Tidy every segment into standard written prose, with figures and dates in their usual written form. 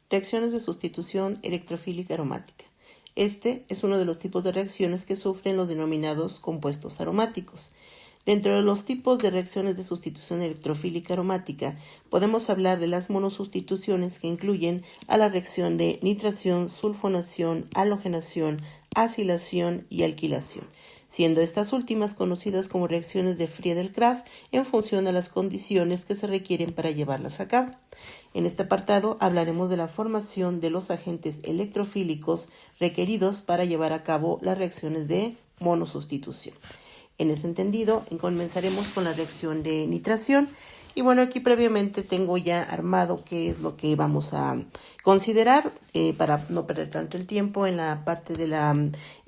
Reacciones de sustitución electrofílica aromática. Este es uno de los tipos de reacciones que sufren los denominados compuestos aromáticos. Dentro de los tipos de reacciones de sustitución electrofílica aromática, podemos hablar de las monosustituciones que incluyen a la reacción de nitración, sulfonación, halogenación, acilación y alquilación, siendo estas últimas conocidas como reacciones de Friedel-Crafts en función a las condiciones que se requieren para llevarlas a cabo. En este apartado hablaremos de la formación de los agentes electrofílicos requeridos para llevar a cabo las reacciones de monosustitución. En ese entendido, comenzaremos con la reacción de nitración. Y bueno, aquí previamente tengo ya armado qué es lo que vamos a considerar para no perder tanto el tiempo en la parte de la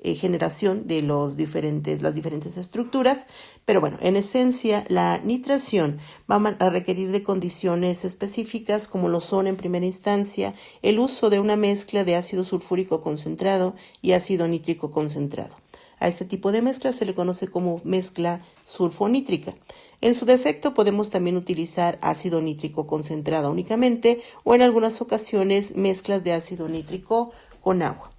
generación de las diferentes estructuras. Pero bueno, en esencia, la nitración va a requerir de condiciones específicas como lo son en primera instancia el uso de una mezcla de ácido sulfúrico concentrado y ácido nítrico concentrado. A este tipo de mezcla se le conoce como mezcla sulfonítrica. En su defecto podemos también utilizar ácido nítrico concentrado únicamente o en algunas ocasiones mezclas de ácido nítrico con agua.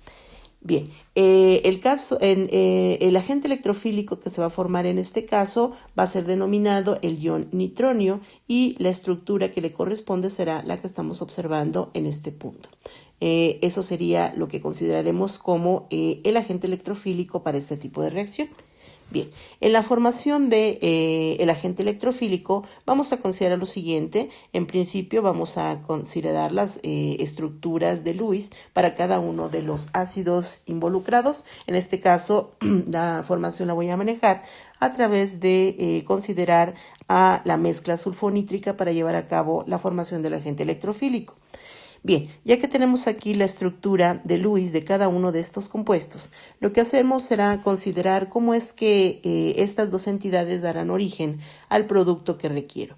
Bien, el agente electrofílico que se va a formar en este caso va a ser denominado el ion nitronio y la estructura que le corresponde será la que estamos observando en este punto. Eso sería lo que consideraremos como el agente electrofílico para este tipo de reacción. Bien, en la formación del agente electrofílico vamos a considerar lo siguiente. En principio vamos a considerar las estructuras de Lewis para cada uno de los ácidos involucrados. En este caso, la formación la voy a manejar a través de considerar a la mezcla sulfonítrica para llevar a cabo la formación del agente electrofílico. Bien, ya que tenemos aquí la estructura de Lewis de cada uno de estos compuestos, lo que hacemos será considerar cómo es que estas dos entidades darán origen al producto que requiero.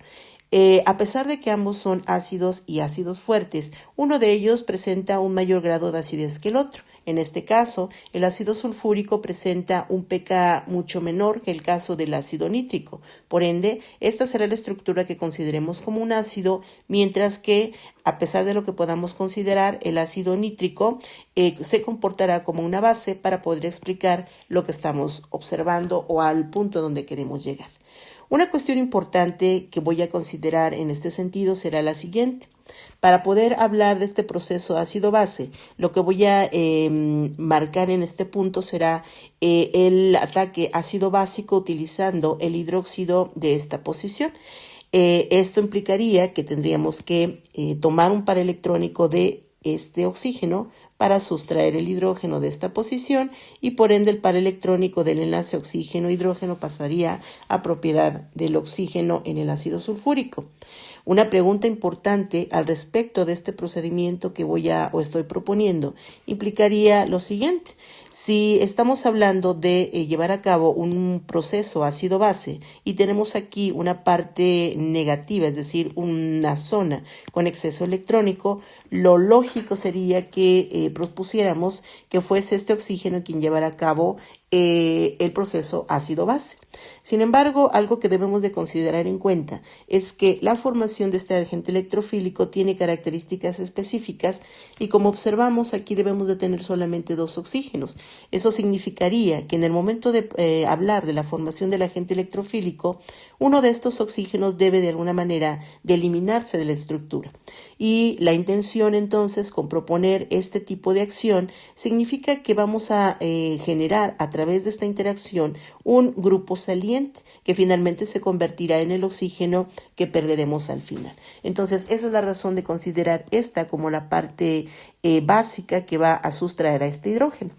A pesar de que ambos son ácidos y ácidos fuertes, uno de ellos presenta un mayor grado de acidez que el otro. En este caso, el ácido sulfúrico presenta un pK mucho menor que el caso del ácido nítrico. Por ende, esta será la estructura que consideremos como un ácido, mientras que, a pesar de lo que podamos considerar, el ácido nítrico se comportará como una base para poder explicar lo que estamos observando o al punto donde queremos llegar. Una cuestión importante que voy a considerar en este sentido será la siguiente. Para poder hablar de este proceso ácido-base, lo que voy a marcar en este punto será el ataque ácido-básico utilizando el hidróxido de esta posición. Esto implicaría que tendríamos que tomar un par electrónico de este oxígeno para sustraer el hidrógeno de esta posición y por ende el par electrónico del enlace oxígeno-hidrógeno pasaría a propiedad del oxígeno en el ácido sulfúrico. Una pregunta importante al respecto de este procedimiento que estoy proponiendo implicaría lo siguiente. Si estamos hablando de llevar a cabo un proceso ácido-base y tenemos aquí una parte negativa, es decir, una zona con exceso electrónico, lo lógico sería que propusiéramos que fuese este oxígeno quien llevara a cabo el proceso ácido-base. Sin embargo, algo que debemos de considerar en cuenta es que la formación de este agente electrofílico tiene características específicas y como observamos aquí debemos de tener solamente dos oxígenos. Eso significaría que en el momento de hablar de la formación del agente electrofílico, uno de estos oxígenos debe de alguna manera de eliminarse de la estructura. Y la intención entonces con proponer este tipo de acción significa que vamos a generar a través de esta interacción un grupo saliente que finalmente se convertirá en el oxígeno que perderemos al final. Entonces esa es la razón de considerar esta como la parte básica que va a sustraer a este hidrógeno.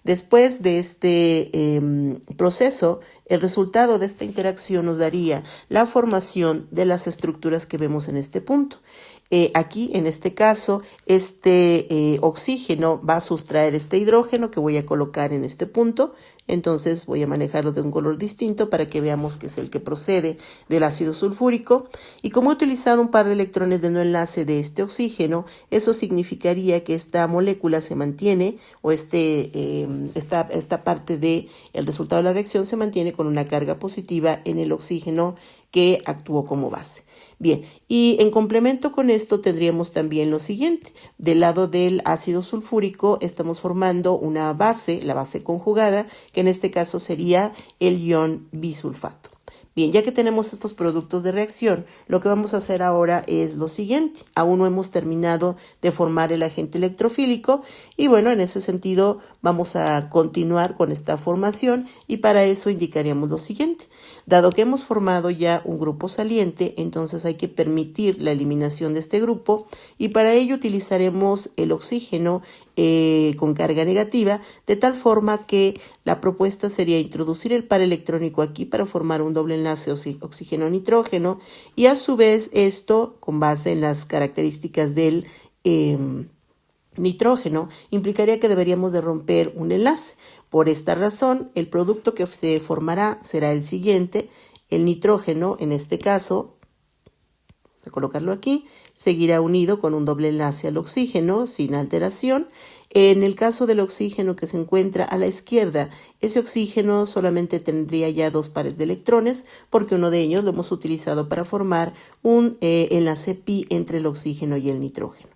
Después de este proceso, el resultado de esta interacción nos daría la formación de las estructuras que vemos en este punto. Aquí, en este caso, este oxígeno va a sustraer este hidrógeno que voy a colocar en este punto. Entonces voy a manejarlo de un color distinto para que veamos que es el que procede del ácido sulfúrico. Y como he utilizado un par de electrones de no enlace de este oxígeno, eso significaría que esta molécula se mantiene o esta parte del resultado de la reacción se mantiene con una carga positiva en el oxígeno que actuó como base. Bien, y en complemento con esto tendríamos también lo siguiente. Del lado del ácido sulfúrico estamos formando una base, la base conjugada, que en este caso sería el ion bisulfato. Bien, ya que tenemos estos productos de reacción, lo que vamos a hacer ahora es lo siguiente. Aún no hemos terminado de formar el agente electrofílico y bueno, en ese sentido vamos a continuar con esta formación y para eso indicaríamos lo siguiente. Dado que hemos formado ya un grupo saliente, entonces hay que permitir la eliminación de este grupo y para ello utilizaremos el oxígeno con carga negativa, de tal forma que la propuesta sería introducir el par electrónico aquí para formar un doble enlace oxígeno-nitrógeno y a su vez esto, con base en las características del nitrógeno, implicaría que deberíamos de romper un enlace. Por esta razón, el producto que se formará será el siguiente. El nitrógeno, en este caso, vamos a colocarlo aquí, seguirá unido con un doble enlace al oxígeno sin alteración. En el caso del oxígeno que se encuentra a la izquierda, ese oxígeno solamente tendría ya dos pares de electrones porque uno de ellos lo hemos utilizado para formar un enlace pi entre el oxígeno y el nitrógeno.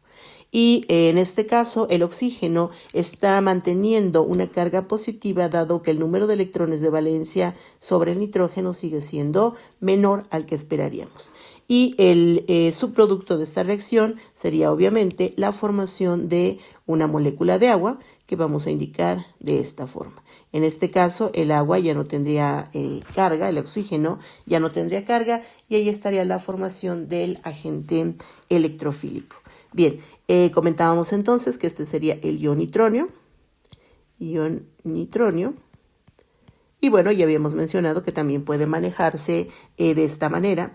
Y en este caso el oxígeno está manteniendo una carga positiva dado que el número de electrones de valencia sobre el nitrógeno sigue siendo menor al que esperaríamos. Y el subproducto de esta reacción sería obviamente la formación de una molécula de agua que vamos a indicar de esta forma. En este caso el agua ya no tendría carga, el oxígeno ya no tendría carga y ahí estaría la formación del agente electrofílico. Bien, comentábamos entonces que este sería el ion nitronio. Y bueno, ya habíamos mencionado que también puede manejarse de esta manera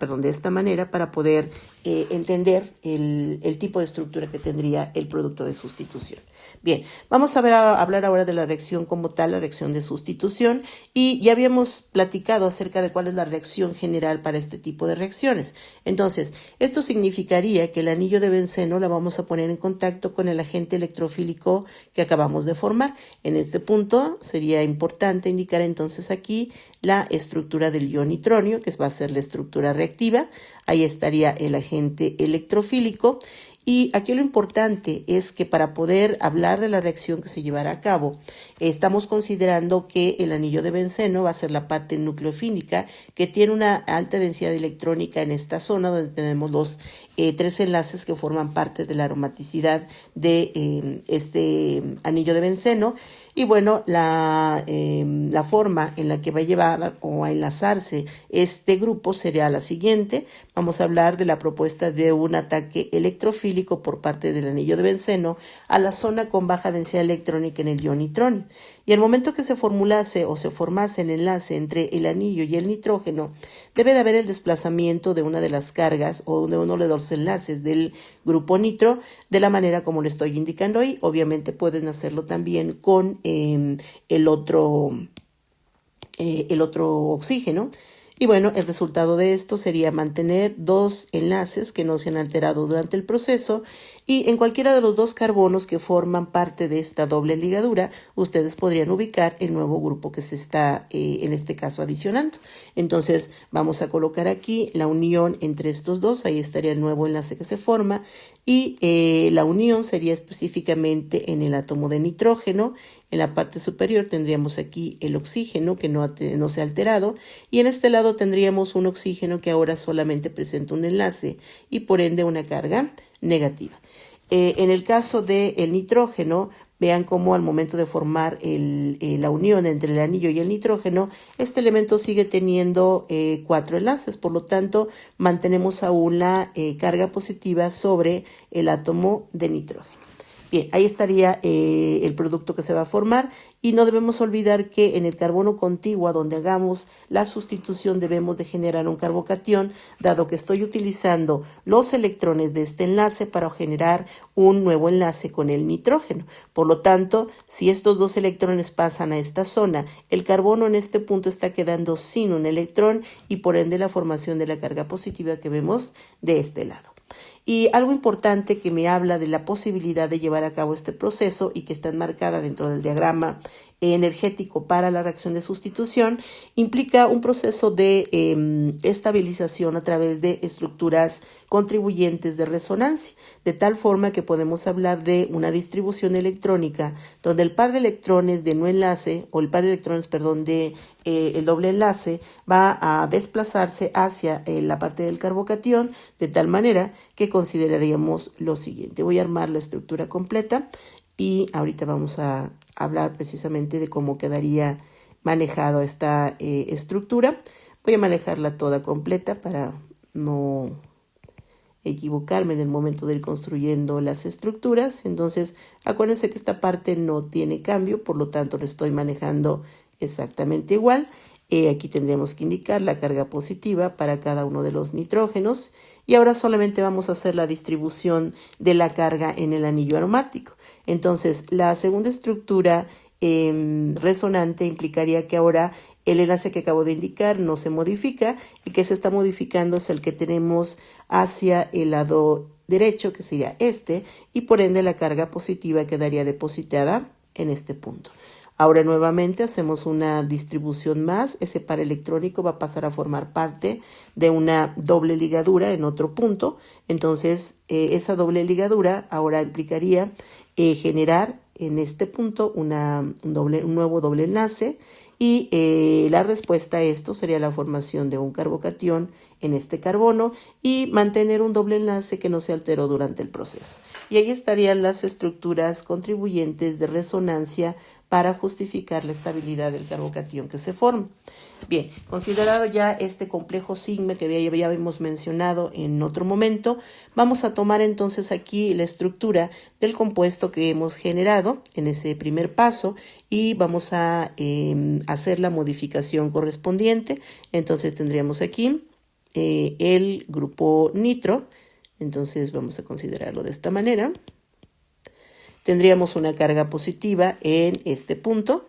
para poder entender el tipo de estructura que tendría el producto de sustitución. Bien, vamos a hablar ahora de la reacción como tal, la reacción de sustitución, y ya habíamos platicado acerca de cuál es la reacción general para este tipo de reacciones. Entonces, esto significaría que el anillo de benceno la vamos a poner en contacto con el agente electrofílico que acabamos de formar. En este punto sería importante indicar entonces aquí la estructura del ion nitronio, que va a ser la estructura reactiva. Ahí estaría el agente electrofílico. Y aquí lo importante es que para poder hablar de la reacción que se llevará a cabo, estamos considerando que el anillo de benceno va a ser la parte nucleofílica que tiene una alta densidad electrónica en esta zona donde tenemos los tres enlaces que forman parte de la aromaticidad de este anillo de benceno. Y bueno, la forma en la que va a llevar o a enlazarse este grupo sería la siguiente. Vamos a hablar de la propuesta de un ataque electrofílico por parte del anillo de benceno a la zona con baja densidad electrónica en el ion nitronio. Y al momento que se formulase o se formase el enlace entre el anillo y el nitrógeno, debe de haber el desplazamiento de una de las cargas o de uno de los enlaces del grupo nitro, de la manera como lo estoy indicando ahí. Obviamente pueden hacerlo también con el otro oxígeno. Y bueno, el resultado de esto sería mantener dos enlaces que no se han alterado durante el proceso y en cualquiera de los dos carbonos que forman parte de esta doble ligadura, ustedes podrían ubicar el nuevo grupo que se está en este caso adicionando. Entonces vamos a colocar aquí la unión entre estos dos, ahí estaría el nuevo enlace que se forma y la unión sería específicamente en el átomo de nitrógeno. En la parte superior tendríamos aquí el oxígeno que no se ha alterado y en este lado tendríamos un oxígeno que ahora solamente presenta un enlace y por ende una carga negativa. En el caso del nitrógeno, vean cómo al momento de formar la unión entre el anillo y el nitrógeno, este elemento sigue teniendo 4 enlaces, por lo tanto mantenemos aún la carga positiva sobre el átomo de nitrógeno. Bien, ahí estaría el producto que se va a formar y no debemos olvidar que en el carbono contiguo donde hagamos la sustitución debemos de generar un carbocatión, dado que estoy utilizando los electrones de este enlace para generar un nuevo enlace con el nitrógeno. Por lo tanto, si estos dos electrones pasan a esta zona, el carbono en este punto está quedando sin un electrón y por ende la formación de la carga positiva que vemos de este lado. Y algo importante que me habla de la posibilidad de llevar a cabo este proceso y que está enmarcada dentro del diagrama energético para la reacción de sustitución, implica un proceso de estabilización a través de estructuras contribuyentes de resonancia, de tal forma que podemos hablar de una distribución electrónica donde el par de electrones de no enlace, o el par de electrones, perdón, de el doble enlace va a desplazarse hacia la parte del carbocatión, de tal manera que consideraríamos lo siguiente. Voy a armar la estructura completa y ahorita vamos a hablar precisamente de cómo quedaría manejado esta estructura. Voy a manejarla toda completa para no equivocarme en el momento de ir construyendo las estructuras. Entonces, acuérdense que esta parte no tiene cambio, por lo tanto la estoy manejando exactamente igual. Aquí tendríamos que indicar la carga positiva para cada uno de los nitrógenos. Y ahora solamente vamos a hacer la distribución de la carga en el anillo aromático. Entonces, la segunda estructura resonante implicaría que ahora el enlace que acabo de indicar no se modifica, y que se está modificando es el que tenemos hacia el lado derecho, que sería este, y por ende la carga positiva quedaría depositada en este punto. Ahora nuevamente hacemos una distribución más. Ese par electrónico va a pasar a formar parte de una doble ligadura en otro punto. Entonces, esa doble ligadura ahora implicaría generar en este punto un nuevo doble enlace, y la respuesta a esto sería la formación de un carbocatión en este carbono y mantener un doble enlace que no se alteró durante el proceso. Y ahí estarían las estructuras contribuyentes de resonancia para justificar la estabilidad del carbocatión que se forma. Bien, considerado ya este complejo sigma que ya habíamos mencionado en otro momento, vamos a tomar entonces aquí la estructura del compuesto que hemos generado en ese primer paso y vamos a hacer la modificación correspondiente. Entonces tendríamos aquí el grupo nitro, entonces vamos a considerarlo de esta manera. Tendríamos una carga positiva en este punto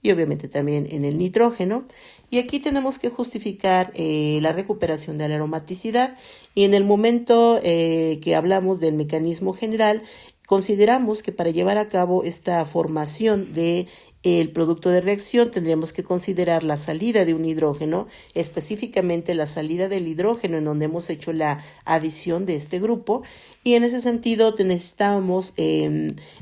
y obviamente también en el nitrógeno. Y aquí tenemos que justificar la recuperación de la aromaticidad. Y en el momento que hablamos del mecanismo general, consideramos que para llevar a cabo esta formación de el producto de reacción tendríamos que considerar la salida de un hidrógeno, específicamente la salida del hidrógeno en donde hemos hecho la adición de este grupo, y en ese sentido necesitamos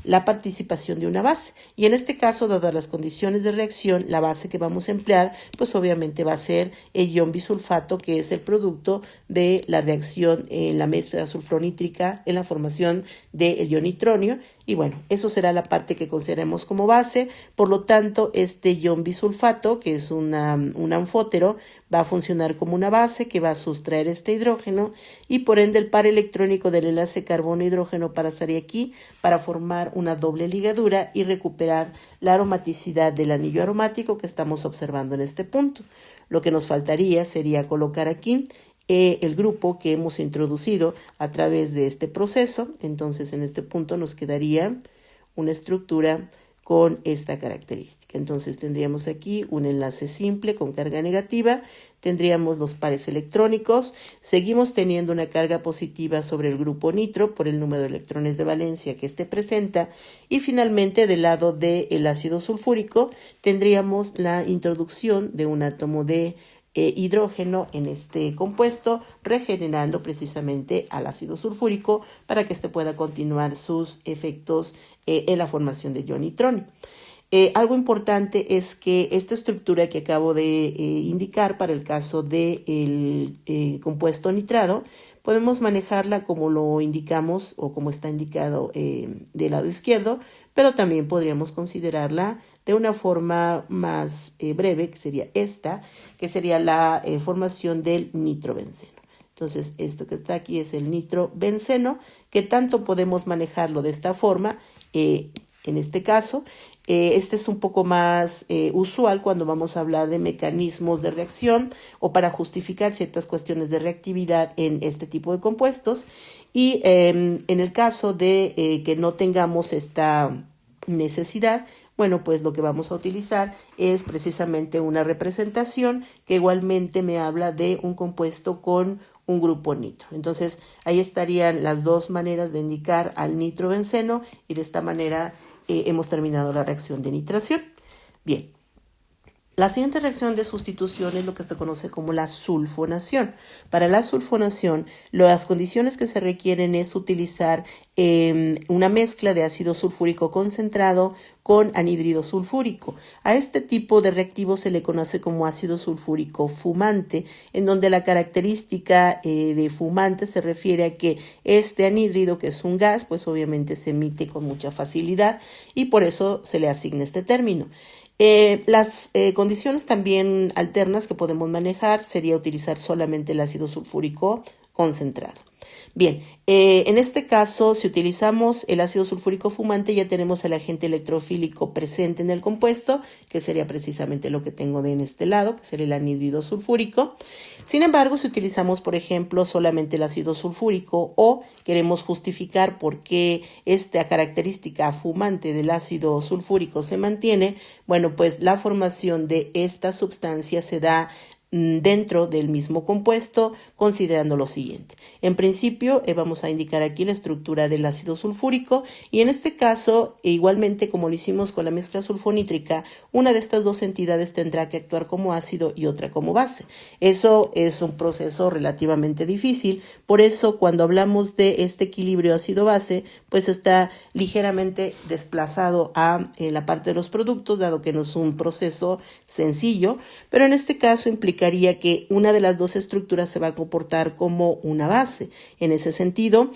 la participación de una base. Y en este caso, dadas las condiciones de reacción, la base que vamos a emplear, pues obviamente va a ser el ion bisulfato, que es el producto de la reacción en la mezcla sulfronítrica en la formación del ion nitronio. Y bueno, eso será la parte que consideremos como base. Por lo tanto, este ion bisulfato, que es un anfótero, va a funcionar como una base que va a sustraer este hidrógeno, y por ende el par electrónico del enlace carbono-hidrógeno pasaría aquí para formar una doble ligadura y recuperar la aromaticidad del anillo aromático que estamos observando en este punto. Lo que nos faltaría sería colocar aquí el grupo que hemos introducido a través de este proceso. Entonces en este punto nos quedaría una estructura con esta característica. Entonces tendríamos aquí un enlace simple con carga negativa, tendríamos los pares electrónicos, seguimos teniendo una carga positiva sobre el grupo nitro por el número de electrones de valencia que éste presenta, y finalmente del lado del ácido sulfúrico tendríamos la introducción de un átomo de hidrógeno en este compuesto, regenerando precisamente al ácido sulfúrico para que éste pueda continuar sus efectos en la formación de ion nitronio. Algo importante es que esta estructura que acabo de indicar para el caso del compuesto nitrado, podemos manejarla como lo indicamos o como está indicado del lado izquierdo, pero también podríamos considerarla de una forma más breve, que sería esta, que sería la formación del nitrobenceno. Entonces, esto que está aquí es el nitrobenceno, que tanto podemos manejarlo de esta forma. En este caso, este es un poco más usual cuando vamos a hablar de mecanismos de reacción o para justificar ciertas cuestiones de reactividad en este tipo de compuestos. Y en el caso de que no tengamos esta necesidad, bueno, pues lo que vamos a utilizar es precisamente una representación que igualmente me habla de un compuesto con un grupo nitro. Entonces, ahí estarían las dos maneras de indicar al nitrobenceno, y de esta manera hemos terminado la reacción de nitración. Bien. La siguiente reacción de sustitución es lo que se conoce como la sulfonación. Para la sulfonación, las condiciones que se requieren es utilizar una mezcla de ácido sulfúrico concentrado con anhídrido sulfúrico. A este tipo de reactivo se le conoce como ácido sulfúrico fumante, en donde la característica de fumante se refiere a que este anhídrido, que es un gas, pues obviamente se emite con mucha facilidad y por eso se le asigna este término. Las condiciones también alternas que podemos manejar sería utilizar solamente el ácido sulfúrico concentrado. Bien, en este caso, si utilizamos el ácido sulfúrico fumante, ya tenemos el agente electrofílico presente en el compuesto, que sería precisamente lo que tengo en este lado, que sería el anhídrido sulfúrico. Sin embargo, si utilizamos, por ejemplo, solamente el ácido sulfúrico o queremos justificar por qué esta característica fumante del ácido sulfúrico se mantiene, bueno, pues la formación de esta sustancia se da dentro del mismo compuesto, considerando lo siguiente. En principio, vamos a indicar aquí la estructura del ácido sulfúrico y en este caso, igualmente como lo hicimos con la mezcla sulfonítrica, una de estas dos entidades tendrá que actuar como ácido y otra como base. Eso es un proceso relativamente difícil, por eso cuando hablamos de este equilibrio ácido-base, pues está ligeramente desplazado a la parte de los productos, dado que no es un proceso sencillo, pero en este caso implica que una de las dos estructuras se va a comportar como una base. En ese sentido,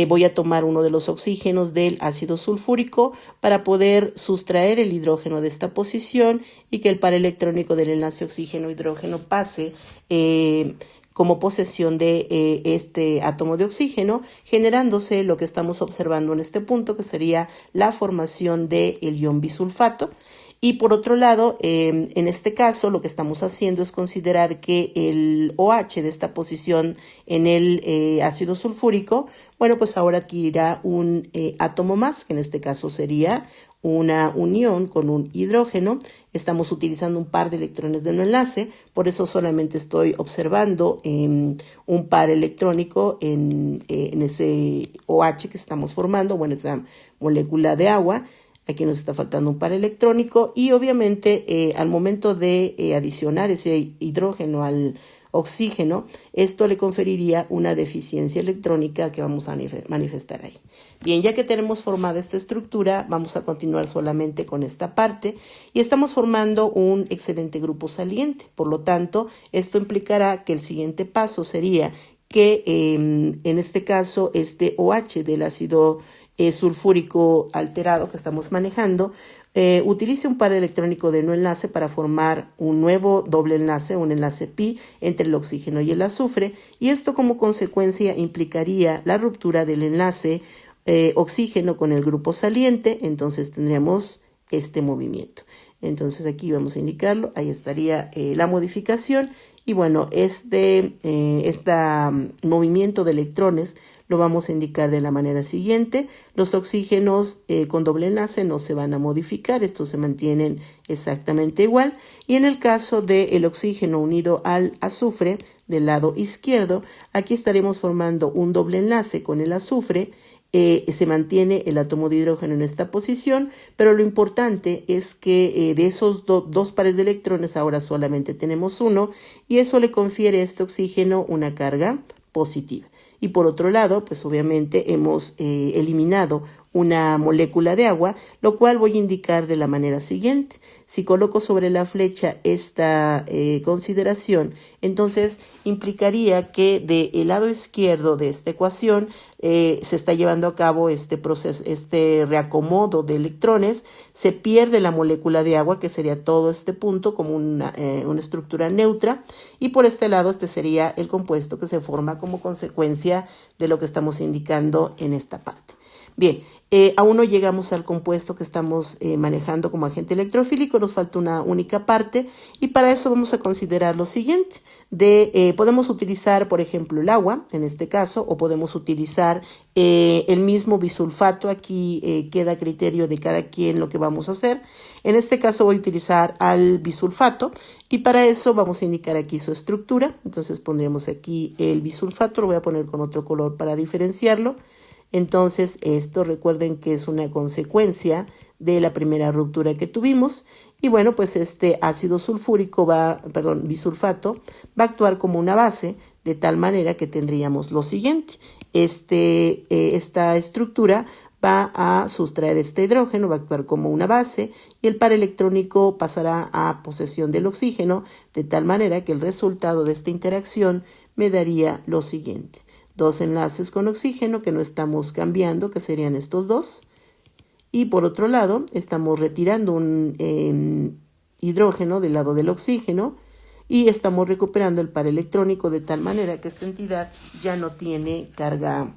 voy a tomar uno de los oxígenos del ácido sulfúrico para poder sustraer el hidrógeno de esta posición y que el par electrónico del enlace oxígeno-hidrógeno pase como posesión de este átomo de oxígeno, generándose lo que estamos observando en este punto, que sería la formación del ion bisulfato. Y por otro lado, en este caso lo que estamos haciendo es considerar que el OH de esta posición en el ácido sulfúrico, bueno, pues ahora adquirirá un átomo más, que en este caso sería una unión con un hidrógeno. Estamos utilizando un par de electrones de no enlace, por eso solamente estoy observando un par electrónico en ese OH que estamos formando, bueno, esa molécula de agua. Aquí nos está faltando un par electrónico y obviamente al momento de adicionar ese hidrógeno al oxígeno, esto le conferiría una deficiencia electrónica que vamos a manifestar ahí. Bien, ya que tenemos formada esta estructura, vamos a continuar solamente con esta parte y estamos formando un excelente grupo saliente. Por lo tanto, esto implicará que el siguiente paso sería que en este caso este OH del ácido sulfúrico alterado que estamos manejando, utilice un par electrónico de no enlace para formar un nuevo doble enlace, un enlace pi entre el oxígeno y el azufre, y esto como consecuencia implicaría la ruptura del enlace oxígeno con el grupo saliente. Entonces tendríamos este movimiento. Entonces aquí vamos a indicarlo, ahí estaría la modificación y bueno, este movimiento de electrones lo vamos a indicar de la manera siguiente. Los oxígenos con doble enlace no se van a modificar, estos se mantienen exactamente igual. Y en el caso del oxígeno unido al azufre del lado izquierdo, aquí estaremos formando un doble enlace con el azufre. Se mantiene el átomo de hidrógeno en esta posición, pero lo importante es que de esos dos pares de electrones ahora solamente tenemos uno y eso le confiere a este oxígeno una carga positiva. Y por otro lado, pues obviamente hemos eliminado una molécula de agua, lo cual voy a indicar de la manera siguiente. Si coloco sobre la flecha esta consideración, entonces implicaría que del lado izquierdo de esta ecuación se está llevando a cabo este proceso, este reacomodo de electrones, se pierde la molécula de agua, que sería todo este punto como una estructura neutra, y por este lado este sería el compuesto que se forma como consecuencia de lo que estamos indicando en esta parte. Bien, aún no llegamos al compuesto que estamos manejando como agente electrofílico, nos falta una única parte y para eso vamos a considerar lo siguiente. Podemos utilizar, por ejemplo, el agua, en este caso, o podemos utilizar el mismo bisulfato. Aquí queda a criterio de cada quien lo que vamos a hacer. En este caso voy a utilizar al bisulfato y para eso vamos a indicar aquí su estructura. Entonces pondremos aquí el bisulfato, lo voy a poner con otro color para diferenciarlo. Entonces, esto recuerden que es una consecuencia de la primera ruptura que tuvimos. Y bueno, pues este ácido sulfúrico bisulfato va a actuar como una base, de tal manera que tendríamos lo siguiente. Esta estructura va a sustraer este hidrógeno, va a actuar como una base y el par electrónico pasará a posesión del oxígeno, de tal manera que el resultado de esta interacción me daría lo siguiente. Dos enlaces con oxígeno que no estamos cambiando, que serían estos dos. Y por otro lado, estamos retirando un hidrógeno del lado del oxígeno y estamos recuperando el par electrónico de tal manera que esta entidad ya no tiene carga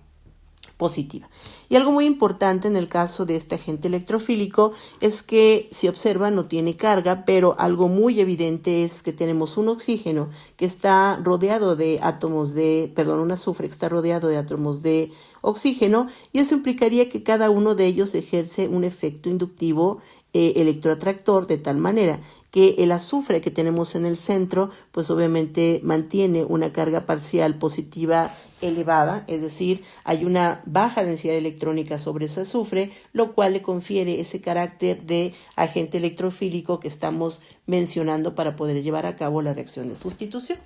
positiva. Y algo muy importante en el caso de este agente electrofílico es que, si observan, no tiene carga, pero algo muy evidente es que tenemos un oxígeno que está rodeado de átomos un azufre que está rodeado de átomos de oxígeno, y eso implicaría que cada uno de ellos ejerce un efecto inductivo electroatractor, de tal manera que el azufre que tenemos en el centro, pues obviamente mantiene una carga parcial positiva elevada, es decir, hay una baja densidad electrónica sobre ese azufre, lo cual le confiere ese carácter de agente electrofílico que estamos mencionando para poder llevar a cabo la reacción de sustitución.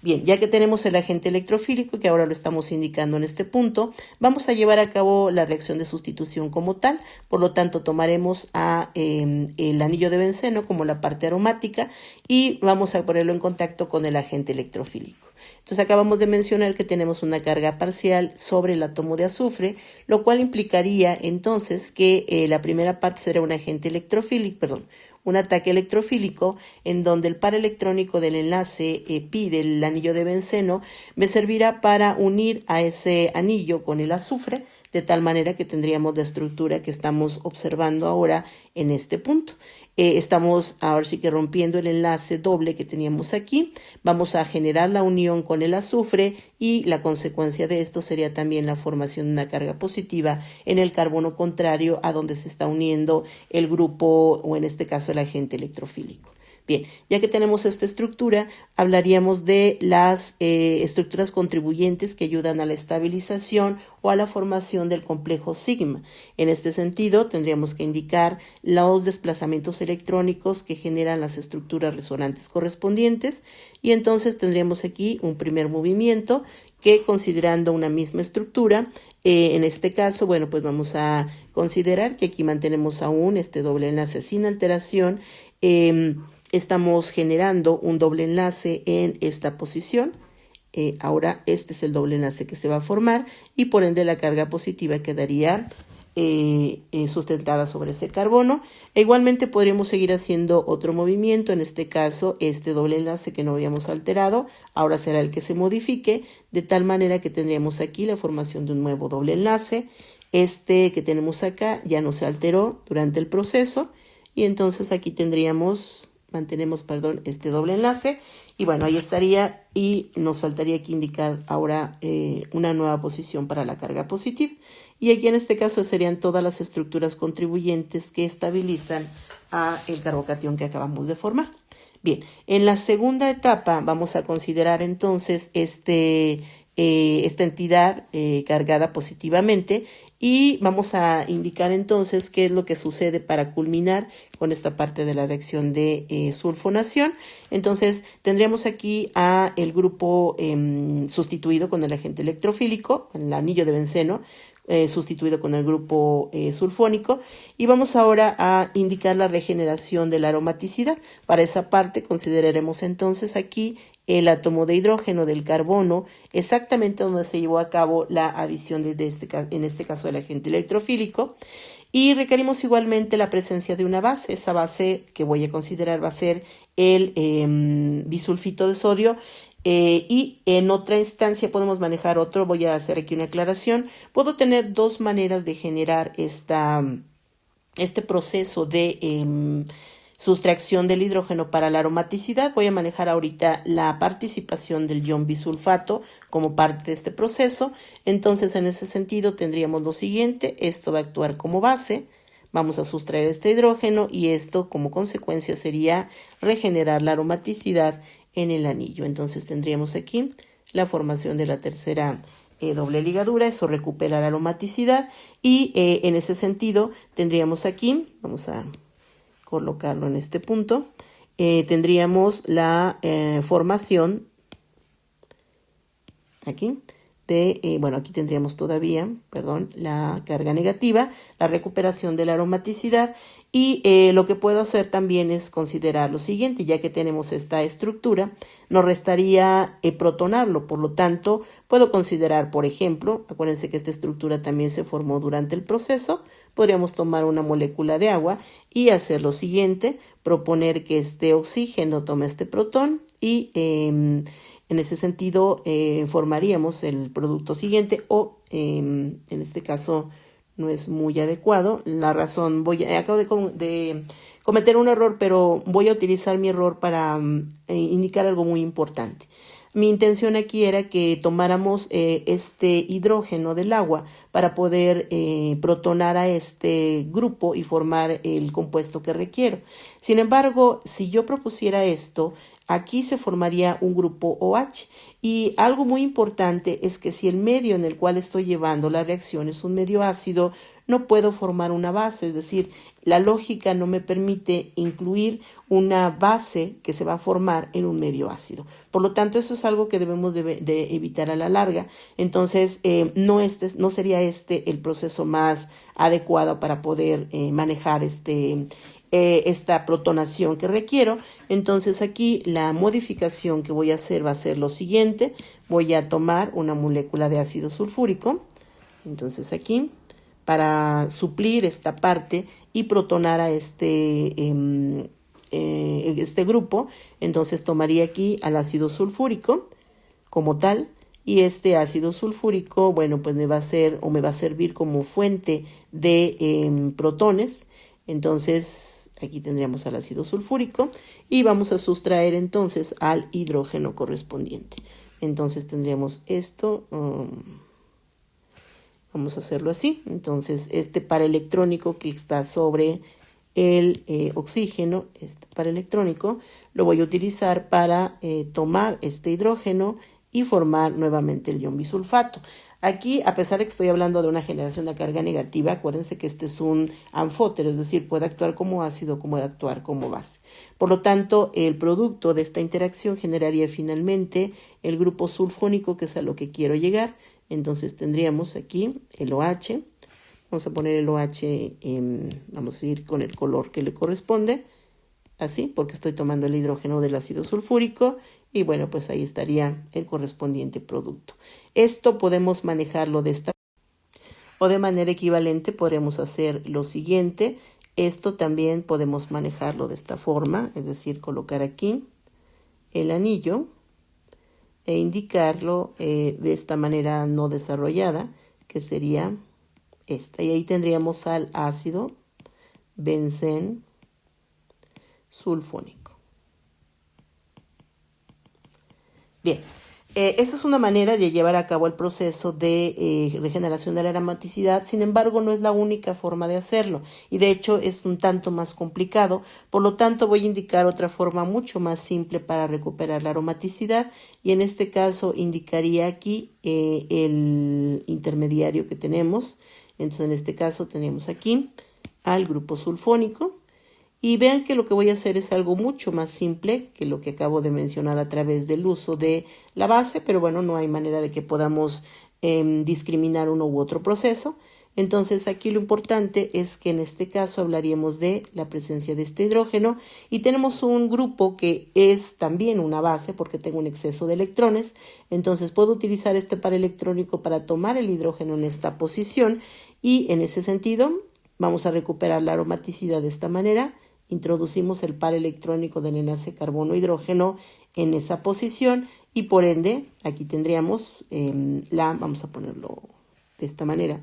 Bien, ya que tenemos el agente electrofílico, que ahora lo estamos indicando en este punto, vamos a llevar a cabo la reacción de sustitución como tal. Por lo tanto, tomaremos el anillo de benceno como la parte aromática y vamos a ponerlo en contacto con el agente electrofílico. Entonces, acabamos de mencionar que tenemos una carga parcial sobre el átomo de azufre, lo cual implicaría entonces que la primera parte será un agente electrofílico, un ataque electrofílico, en donde el par electrónico del enlace pi del anillo de benceno me servirá para unir a ese anillo con el azufre, de tal manera que tendríamos la estructura que estamos observando ahora en este punto. Estamos ahora sí que rompiendo el enlace doble que teníamos aquí. Vamos a generar la unión con el azufre y la consecuencia de esto sería también la formación de una carga positiva en el carbono contrario a donde se está uniendo el grupo, o en este caso el agente electrofílico. Bien, ya que tenemos esta estructura, hablaríamos de las estructuras contribuyentes que ayudan a la estabilización o a la formación del complejo sigma. En este sentido, tendríamos que indicar los desplazamientos electrónicos que generan las estructuras resonantes correspondientes, y entonces tendríamos aquí un primer movimiento que, considerando una misma estructura, en este caso, bueno, pues vamos a considerar que aquí mantenemos aún este doble enlace sin alteración. Estamos generando un doble enlace en esta posición. Ahora este es el doble enlace que se va a formar y por ende la carga positiva quedaría sustentada sobre ese carbono. Igualmente podríamos seguir haciendo otro movimiento. En este caso, este doble enlace que no habíamos alterado ahora será el que se modifique, de tal manera que tendríamos aquí la formación de un nuevo doble enlace. Este que tenemos acá ya no se alteró durante el proceso y entonces aquí mantenemos este doble enlace, y bueno, ahí estaría, y nos faltaría aquí indicar ahora una nueva posición para la carga positiva, y aquí en este caso serían todas las estructuras contribuyentes que estabilizan a el carbocatión que acabamos de formar. Bien, en la segunda etapa vamos a considerar entonces esta entidad cargada positivamente, y vamos a indicar entonces qué es lo que sucede para culminar con esta parte de la reacción de sulfonación. Entonces tendríamos aquí a el grupo sustituido con el agente electrofílico, el anillo de benceno, sustituido con el grupo sulfónico, y vamos ahora a indicar la regeneración de la aromaticidad. Para esa parte consideraremos entonces aquí el átomo de hidrógeno del carbono, exactamente donde se llevó a cabo la adición en este caso del agente electrofílico, y requerimos igualmente la presencia de una base. Esa base que voy a considerar va a ser el bisulfito de sodio, y en otra instancia podemos manejar otro. Voy a hacer aquí una aclaración. Puedo tener dos maneras de generar este proceso de sustracción del hidrógeno para la aromaticidad. Voy a manejar ahorita la participación del ion bisulfato como parte de este proceso. Entonces, en ese sentido, tendríamos lo siguiente. Esto va a actuar como base. Vamos a sustraer este hidrógeno y esto, como consecuencia, sería regenerar la aromaticidad en el anillo. Entonces, tendríamos aquí la formación de la tercera doble ligadura, eso recupera la aromaticidad y en ese sentido tendríamos aquí, vamos a colocarlo en este punto, tendríamos la formación aquí de, bueno, aquí tendríamos todavía, perdón, la carga negativa, la recuperación de la aromaticidad y lo que puedo hacer también es considerar lo siguiente, ya que tenemos esta estructura, nos restaría protonarlo, por lo tanto, puedo considerar, por ejemplo, acuérdense que esta estructura también se formó durante el proceso, podríamos tomar una molécula de agua y hacer lo siguiente, proponer que este oxígeno tome este protón y en ese sentido formaríamos el producto siguiente o en este caso no es muy adecuado. La razón, acabo de cometer un error, pero voy a utilizar mi error para indicar algo muy importante. Mi intención aquí era que tomáramos este hidrógeno del agua para poder protonar a este grupo y formar el compuesto que requiero. Sin embargo, si yo propusiera esto, aquí se formaría un grupo OH y algo muy importante es que si el medio en el cual estoy llevando la reacción es un medio ácido, no puedo formar una base, es decir, la lógica no me permite incluir una base que se va a formar en un medio ácido. Por lo tanto, eso es algo que debemos de evitar a la larga. Entonces, no sería este el proceso más adecuado para poder manejar esta protonación que requiero. Entonces aquí la modificación que voy a hacer va a ser lo siguiente. Voy a tomar una molécula de ácido sulfúrico. Entonces aquí, para suplir esta parte y protonar a este grupo, entonces tomaría aquí al ácido sulfúrico como tal. Y este ácido sulfúrico, bueno, pues me va a servir como fuente de protones. Entonces aquí tendríamos al ácido sulfúrico y vamos a sustraer entonces al hidrógeno correspondiente. Entonces tendríamos esto, vamos a hacerlo así. Entonces este par electrónico que está sobre el oxígeno, este par electrónico, lo voy a utilizar para tomar este hidrógeno y formar nuevamente el ion bisulfato. Aquí, a pesar de que estoy hablando de una generación de carga negativa, acuérdense que este es un anfótero, es decir, puede actuar como ácido, como puede actuar como base. Por lo tanto, el producto de esta interacción generaría finalmente el grupo sulfónico, que es a lo que quiero llegar. Entonces tendríamos aquí el OH. Vamos a poner el OH, vamos a ir con el color que le corresponde, así, porque estoy tomando el hidrógeno del ácido sulfúrico. Y bueno, pues ahí estaría el correspondiente producto. Esto podemos manejarlo de esta o de manera equivalente podremos hacer lo siguiente. Esto también podemos manejarlo de esta forma, es decir, colocar aquí el anillo e indicarlo de esta manera no desarrollada, que sería esta. Y ahí tendríamos al ácido bencén sulfónico. Bien, esa es una manera de llevar a cabo el proceso de regeneración de la aromaticidad. Sin embargo, no es la única forma de hacerlo y de hecho es un tanto más complicado. Por lo tanto, voy a indicar otra forma mucho más simple para recuperar la aromaticidad y en este caso indicaría aquí el intermediario que tenemos. Entonces, en este caso tenemos aquí al grupo sulfónico. Y vean que lo que voy a hacer es algo mucho más simple que lo que acabo de mencionar a través del uso de la base, pero bueno, no hay manera de que podamos discriminar uno u otro proceso. Entonces aquí lo importante es que en este caso hablaríamos de la presencia de este hidrógeno y tenemos un grupo que es también una base porque tengo un exceso de electrones. Entonces puedo utilizar este par electrónico para tomar el hidrógeno en esta posición y en ese sentido vamos a recuperar la aromaticidad de esta manera. Introducimos el par electrónico del enlace carbono-hidrógeno en esa posición y por ende aquí tendríamos vamos a ponerlo de esta manera,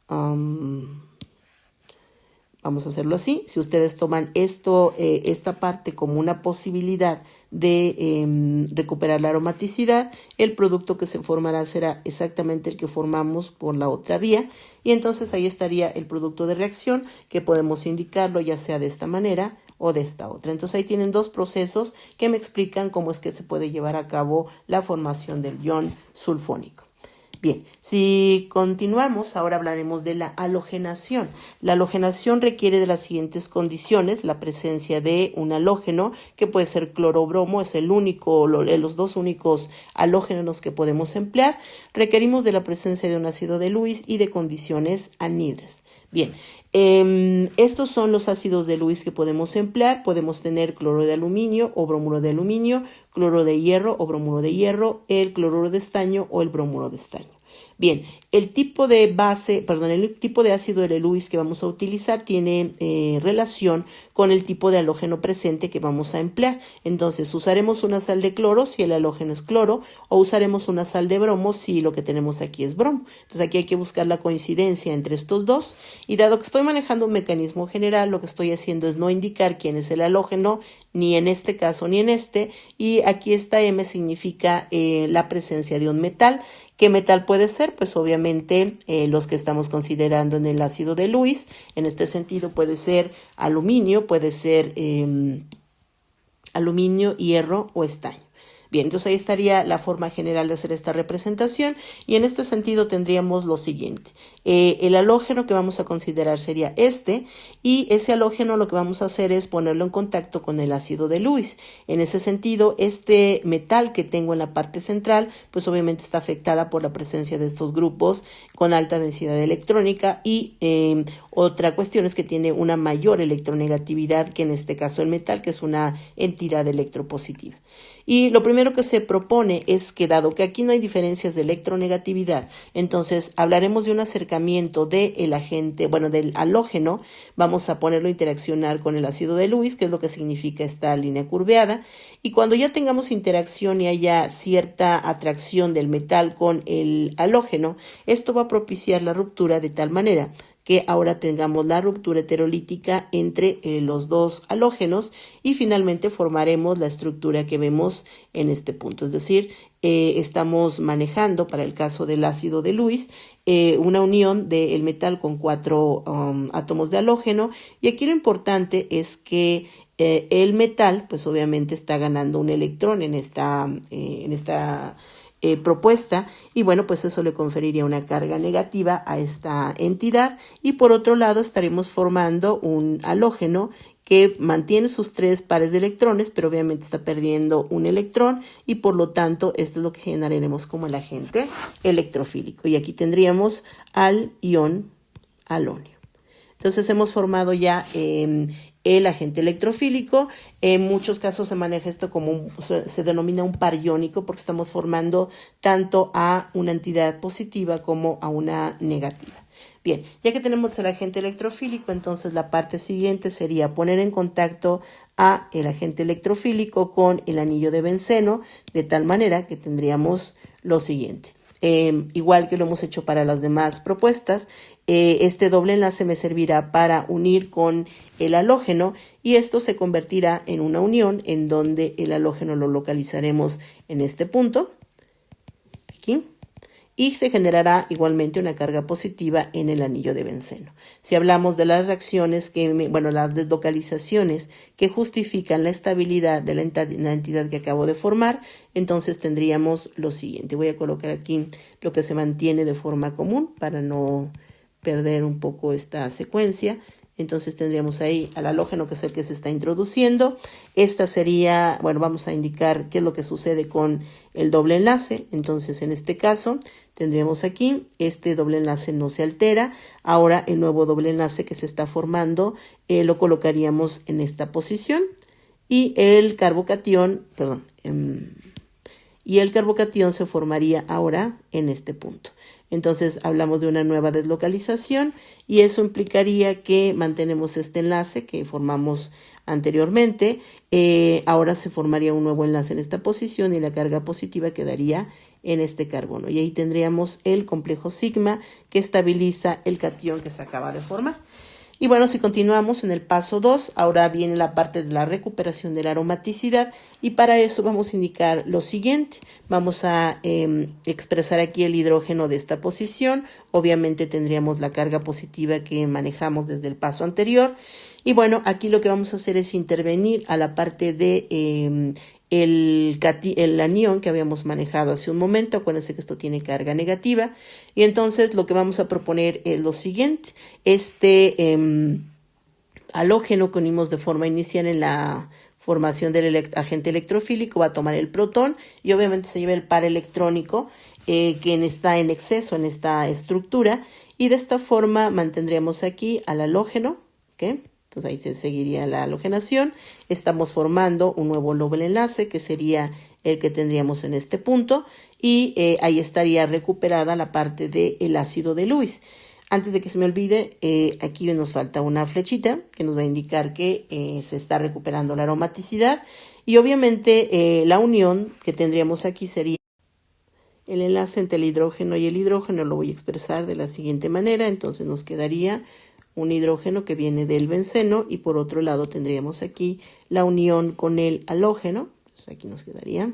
vamos a hacerlo así. Si ustedes toman esta parte como una posibilidad de recuperar la aromaticidad, el producto que se formará será exactamente el que formamos por la otra vía y entonces ahí estaría el producto de reacción que podemos indicarlo ya sea de esta manera o de esta otra. Entonces ahí tienen dos procesos que me explican cómo es que se puede llevar a cabo la formación del ion sulfónico. Bien, si continuamos, ahora hablaremos de la halogenación. La halogenación requiere de las siguientes condiciones: la presencia de un halógeno, que puede ser cloro o bromo, es los dos únicos halógenos que podemos emplear. Requerimos de la presencia de un ácido de Lewis y de condiciones anhidras. Bien, estos son los ácidos de Lewis que podemos emplear. Podemos tener cloro de aluminio o bromuro de aluminio, cloro de hierro o bromuro de hierro, el cloruro de estaño o el bromuro de estaño. Bien, el tipo de ácido de Lewis que vamos a utilizar tiene relación con el tipo de halógeno presente que vamos a emplear. Entonces, usaremos una sal de cloro si el halógeno es cloro, o usaremos una sal de bromo si lo que tenemos aquí es bromo. Entonces, aquí hay que buscar la coincidencia entre estos dos, y dado que estoy manejando un mecanismo general, lo que estoy haciendo es no indicar quién es el halógeno, ni en este caso ni en este, y aquí esta M significa la presencia de un metal. ¿Qué metal puede ser? Pues obviamente los que estamos considerando en el ácido de Lewis. En este sentido puede ser aluminio, puede ser aluminio, hierro o estaño. Bien, entonces ahí estaría la forma general de hacer esta representación, y en este sentido tendríamos lo siguiente. El halógeno que vamos a considerar sería este, y ese halógeno lo que vamos a hacer es ponerlo en contacto con el ácido de Lewis. En ese sentido, este metal que tengo en la parte central, pues obviamente está afectada por la presencia de estos grupos con alta densidad electrónica, y otra cuestión es que tiene una mayor electronegatividad que en este caso el metal, que es una entidad electropositiva. Y lo primero que se propone es que, dado que aquí no hay diferencias de electronegatividad, entonces hablaremos de un acercamiento del halógeno. Vamos a ponerlo a interaccionar con el ácido de Lewis, que es lo que significa esta línea curveada, y cuando ya tengamos interacción y haya cierta atracción del metal con el halógeno, esto va a propiciar la ruptura de tal manera que ahora tengamos la ruptura heterolítica entre los dos halógenos, y finalmente formaremos la estructura que vemos en este punto. Es decir, estamos manejando, para el caso del ácido de Lewis, una unión del metal con 4 átomos de halógeno, y aquí lo importante es que el metal, pues obviamente está ganando un electrón en esta propuesta, y bueno, pues eso le conferiría una carga negativa a esta entidad. Y por otro lado estaremos formando un halógeno que mantiene sus 3 pares de electrones, pero obviamente está perdiendo un electrón, y por lo tanto esto es lo que generaremos como el agente electrofílico, y aquí tendríamos al ion halonio. Entonces hemos formado ya el agente electrofílico. En muchos casos se maneja esto como se denomina un par iónico, porque estamos formando tanto a una entidad positiva como a una negativa. Bien, ya que tenemos el agente electrofílico, entonces la parte siguiente sería poner en contacto a el agente electrofílico con el anillo de benceno, de tal manera que tendríamos lo siguiente. Igual que lo hemos hecho para las demás propuestas, este doble enlace me servirá para unir con el halógeno, y esto se convertirá en una unión en donde el halógeno lo localizaremos en este punto, aquí, y se generará igualmente una carga positiva en el anillo de benceno. Si hablamos de las reacciones las deslocalizaciones que justifican la estabilidad de la entidad que acabo de formar, entonces tendríamos lo siguiente. Voy a colocar aquí lo que se mantiene de forma común para no perder un poco esta secuencia. Entonces tendríamos ahí al halógeno, que es el que se está introduciendo. Esta sería, vamos a indicar qué es lo que sucede con el doble enlace. Entonces en este caso tendríamos aquí, este doble enlace no se altera. Ahora el nuevo doble enlace que se está formando lo colocaríamos en esta posición, y el carbocatión se formaría ahora en este punto. Entonces hablamos de una nueva deslocalización, y eso implicaría que mantenemos este enlace que formamos anteriormente. Ahora se formaría un nuevo enlace en esta posición, y la carga positiva quedaría en este carbono, y ahí tendríamos el complejo sigma que estabiliza el catión que se acaba de formar. Y bueno, si continuamos en el paso 2, ahora viene la parte de la recuperación de la aromaticidad, y para eso vamos a indicar lo siguiente. Vamos a expresar aquí el hidrógeno de esta posición. Obviamente tendríamos la carga positiva que manejamos desde el paso anterior, y bueno, aquí lo que vamos a hacer es intervenir a la parte de el anión que habíamos manejado hace un momento. Acuérdense que esto tiene carga negativa. Y entonces lo que vamos a proponer es lo siguiente. Halógeno que unimos de forma inicial en la formación del agente electrofílico va a tomar el protón y obviamente se lleva el par electrónico que está en exceso en esta estructura, y de esta forma mantendríamos aquí al halógeno, ¿ok? Entonces ahí se seguiría la halogenación. Estamos formando un nuevo doble enlace que sería el que tendríamos en este punto, y ahí estaría recuperada la parte del ácido de Lewis. Antes de que se me olvide, aquí nos falta una flechita que nos va a indicar que se está recuperando la aromaticidad, y obviamente la unión que tendríamos aquí sería el enlace entre el hidrógeno y el hidrógeno. Lo voy a expresar de la siguiente manera. Entonces nos quedaría un hidrógeno que viene del benceno, y por otro lado tendríamos aquí la unión con el halógeno. Entonces aquí nos quedaría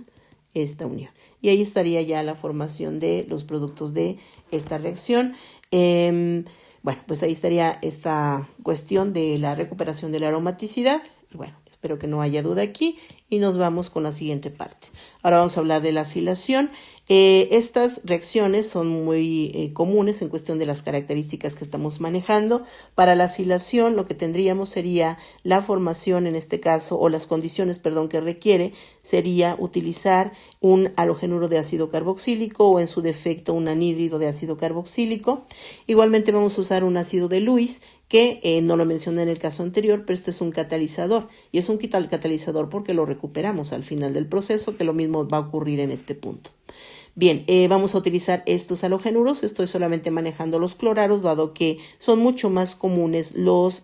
esta unión, y ahí estaría ya la formación de los productos de esta reacción. Bueno, pues ahí estaría esta cuestión de la recuperación de la aromaticidad. Y bueno, espero que no haya duda aquí, y nos vamos con la siguiente parte. Ahora vamos a hablar de la acilación. Estas reacciones son muy comunes en cuestión de las características que estamos manejando. Para la acilación lo que tendríamos sería la formación, en este caso, o las condiciones, perdón, que requiere, sería utilizar un halogenuro de ácido carboxílico, o en su defecto un anhídrido de ácido carboxílico. Igualmente vamos a usar un ácido de Lewis, que no lo mencioné en el caso anterior, pero este es un catalizador, y es un catalizador porque lo recuperamos al final del proceso, que lo mismo va a ocurrir en este punto. Bien, vamos a utilizar estos halogenuros. Estoy solamente manejando los cloraros, dado que son mucho más comunes los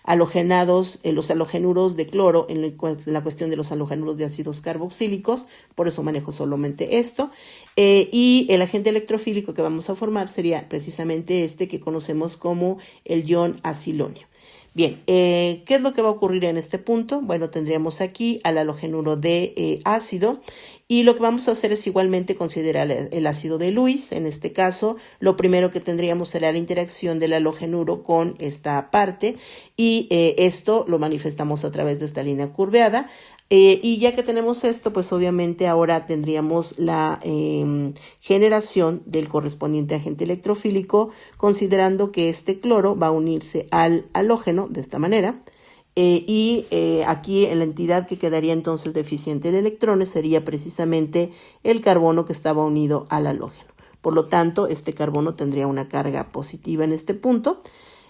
halogenados, los halogenuros de cloro en la cuestión de los halogenuros de ácidos carboxílicos. Por eso manejo solamente esto. Y el agente electrofílico que vamos a formar sería precisamente este que conocemos como el ion acilonio. Bien, ¿qué es lo que va a ocurrir en este punto? Bueno, tendríamos aquí al halogenuro de ácido, y lo que vamos a hacer es igualmente considerar el ácido de Lewis. En este caso, lo primero que tendríamos será la interacción del halogenuro con esta parte, y esto lo manifestamos a través de esta línea curveada. Y ya que tenemos esto, pues obviamente ahora tendríamos la generación del correspondiente agente electrofílico, considerando que este cloro va a unirse al halógeno de esta manera. Aquí en la entidad que quedaría entonces deficiente en electrones sería precisamente el carbono que estaba unido al halógeno. Por lo tanto, este carbono tendría una carga positiva en este punto.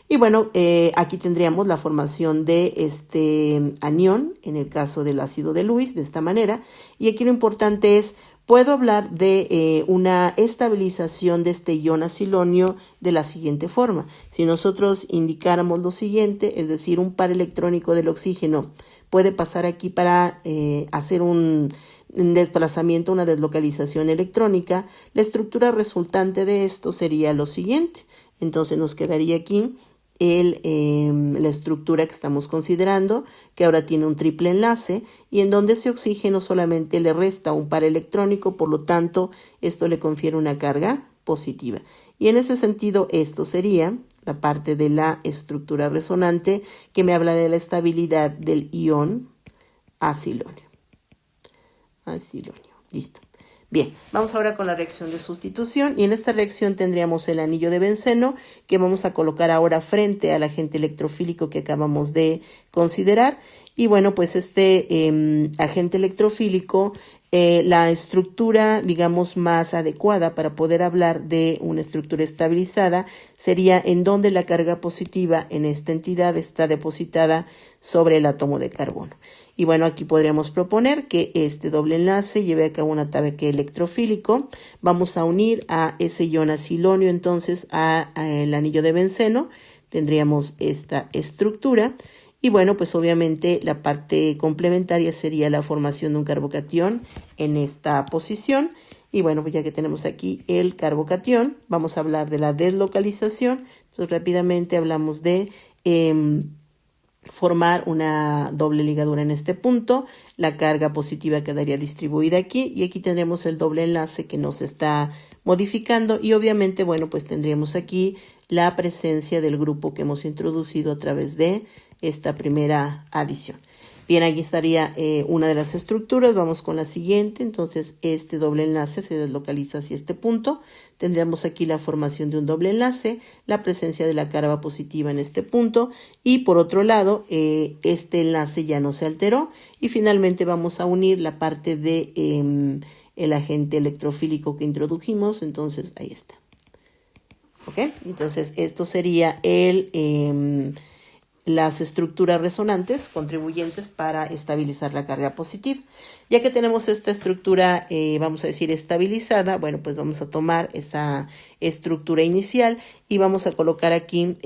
Y bueno, aquí tendríamos la formación de este anión, en el caso del ácido de Lewis, de esta manera. Y aquí lo importante es, puedo hablar de una estabilización de este ion acilonio de la siguiente forma. Si nosotros indicáramos lo siguiente, es decir, un par electrónico del oxígeno puede pasar aquí para hacer un desplazamiento, una deslocalización electrónica, la estructura resultante de esto sería lo siguiente. Entonces nos quedaría aquí la estructura que estamos considerando, que ahora tiene un triple enlace, y en donde ese oxígeno solamente le resta un par electrónico, por lo tanto esto le confiere una carga positiva. Y en ese sentido esto sería la parte de la estructura resonante que me habla de la estabilidad del ion acilonio. Listo. Bien, vamos ahora con la reacción de sustitución, y en esta reacción tendríamos el anillo de benceno que vamos a colocar ahora frente al agente electrofílico que acabamos de considerar. Y bueno, pues este agente electrofílico, la estructura, digamos, más adecuada para poder hablar de una estructura estabilizada sería en donde la carga positiva en esta entidad está depositada sobre el átomo de carbono. Y bueno, aquí podríamos proponer que este doble enlace lleve a cabo un ataque electrofílico. Vamos a unir a ese ion acilonio entonces al anillo de benceno. Tendríamos esta estructura. Y bueno, pues obviamente la parte complementaria sería la formación de un carbocatión en esta posición. Y bueno, pues ya que tenemos aquí el carbocatión, vamos a hablar de la deslocalización. Entonces rápidamente hablamos de formar una doble ligadura en este punto. La carga positiva quedaría distribuida aquí, y aquí tendremos el doble enlace que nos está modificando, y obviamente, bueno, pues tendríamos aquí la presencia del grupo que hemos introducido a través de esta primera adición. Bien, aquí estaría una de las estructuras. Vamos con la siguiente. Entonces, este doble enlace se deslocaliza hacia este punto. Tendríamos aquí la formación de un doble enlace, la presencia de la carga positiva en este punto y por otro lado, este enlace ya no se alteró y finalmente vamos a unir la parte de el agente electrofílico que introdujimos. Entonces, ahí está. ¿Ok? Entonces, esto sería las estructuras resonantes contribuyentes para estabilizar la carga positiva. Ya que tenemos esta estructura, vamos a decir, estabilizada, bueno, pues vamos a tomar esa estructura inicial y vamos a colocar aquí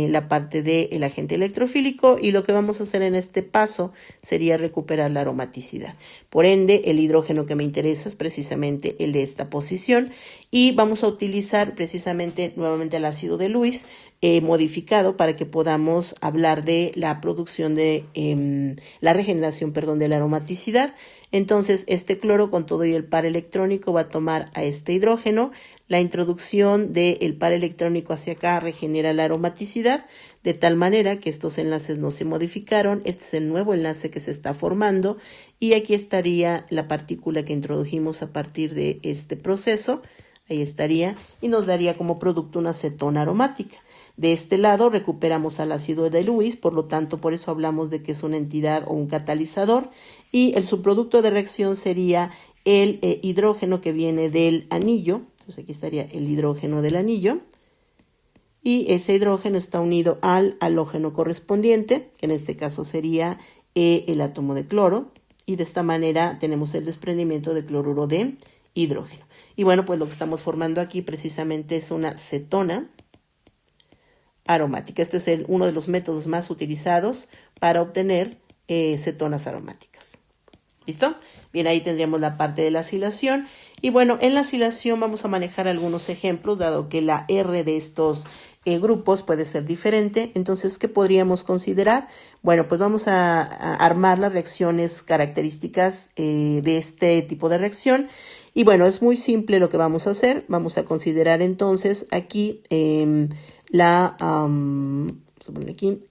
la parte del agente electrofílico y lo que vamos a hacer en este paso sería recuperar la aromaticidad. Por ende, el hidrógeno que me interesa es precisamente el de esta posición y vamos a utilizar precisamente nuevamente el ácido de Lewis modificado para que podamos hablar de la producción de la regeneración, perdón, de la aromaticidad. Entonces, este cloro con todo y el par electrónico va a tomar a este hidrógeno. La introducción del par electrónico hacia acá regenera la aromaticidad de tal manera que estos enlaces no se modificaron. Este es el nuevo enlace que se está formando y aquí estaría la partícula que introdujimos a partir de este proceso. Ahí estaría y nos daría como producto una cetona aromática. De este lado recuperamos al ácido de Lewis, por lo tanto, por eso hablamos de que es una entidad o un catalizador. Y el subproducto de reacción sería el hidrógeno que viene del anillo. Entonces aquí estaría el hidrógeno del anillo. Y ese hidrógeno está unido al halógeno correspondiente, que en este caso sería el átomo de cloro. Y de esta manera tenemos el desprendimiento de cloruro de hidrógeno. Y bueno, pues lo que estamos formando aquí precisamente es una cetona aromática. Este es uno de los métodos más utilizados para obtener cetonas aromáticas. ¿Listo? Bien, ahí tendríamos la parte de la acilación. Y bueno, en la acilación vamos a manejar algunos ejemplos, dado que la R de estos grupos puede ser diferente. Entonces, ¿qué podríamos considerar? Bueno, pues vamos a armar las reacciones características de este tipo de reacción. Y bueno, es muy simple lo que vamos a hacer. Vamos a considerar entonces aquí vamos a poner aquí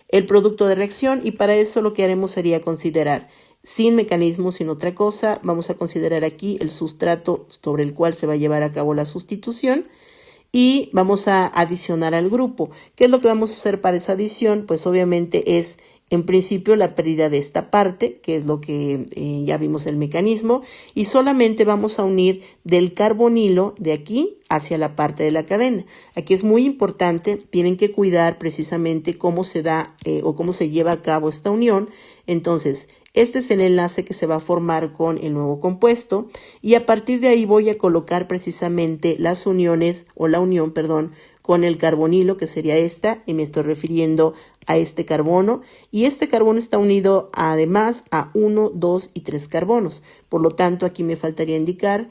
el producto de reacción y para eso lo que haremos sería considerar sin mecanismo, sin otra cosa, vamos a considerar aquí el sustrato sobre el cual se va a llevar a cabo la sustitución y vamos a adicionar al grupo. ¿Qué es lo que vamos a hacer para esa adición? Pues obviamente es en principio la pérdida de esta parte, que es lo que ya vimos el mecanismo, y solamente vamos a unir del carbonilo de aquí hacia la parte de la cadena. Aquí es muy importante, tienen que cuidar precisamente cómo se da o cómo se lleva a cabo esta unión. Entonces, este es el enlace que se va a formar con el nuevo compuesto y a partir de ahí voy a colocar precisamente las uniones o la unión, perdón, con el carbonilo que sería esta y me estoy refiriendo a este carbono y este carbono está unido además a 1, 2 y 3 carbonos. Por lo tanto, aquí me faltaría indicar,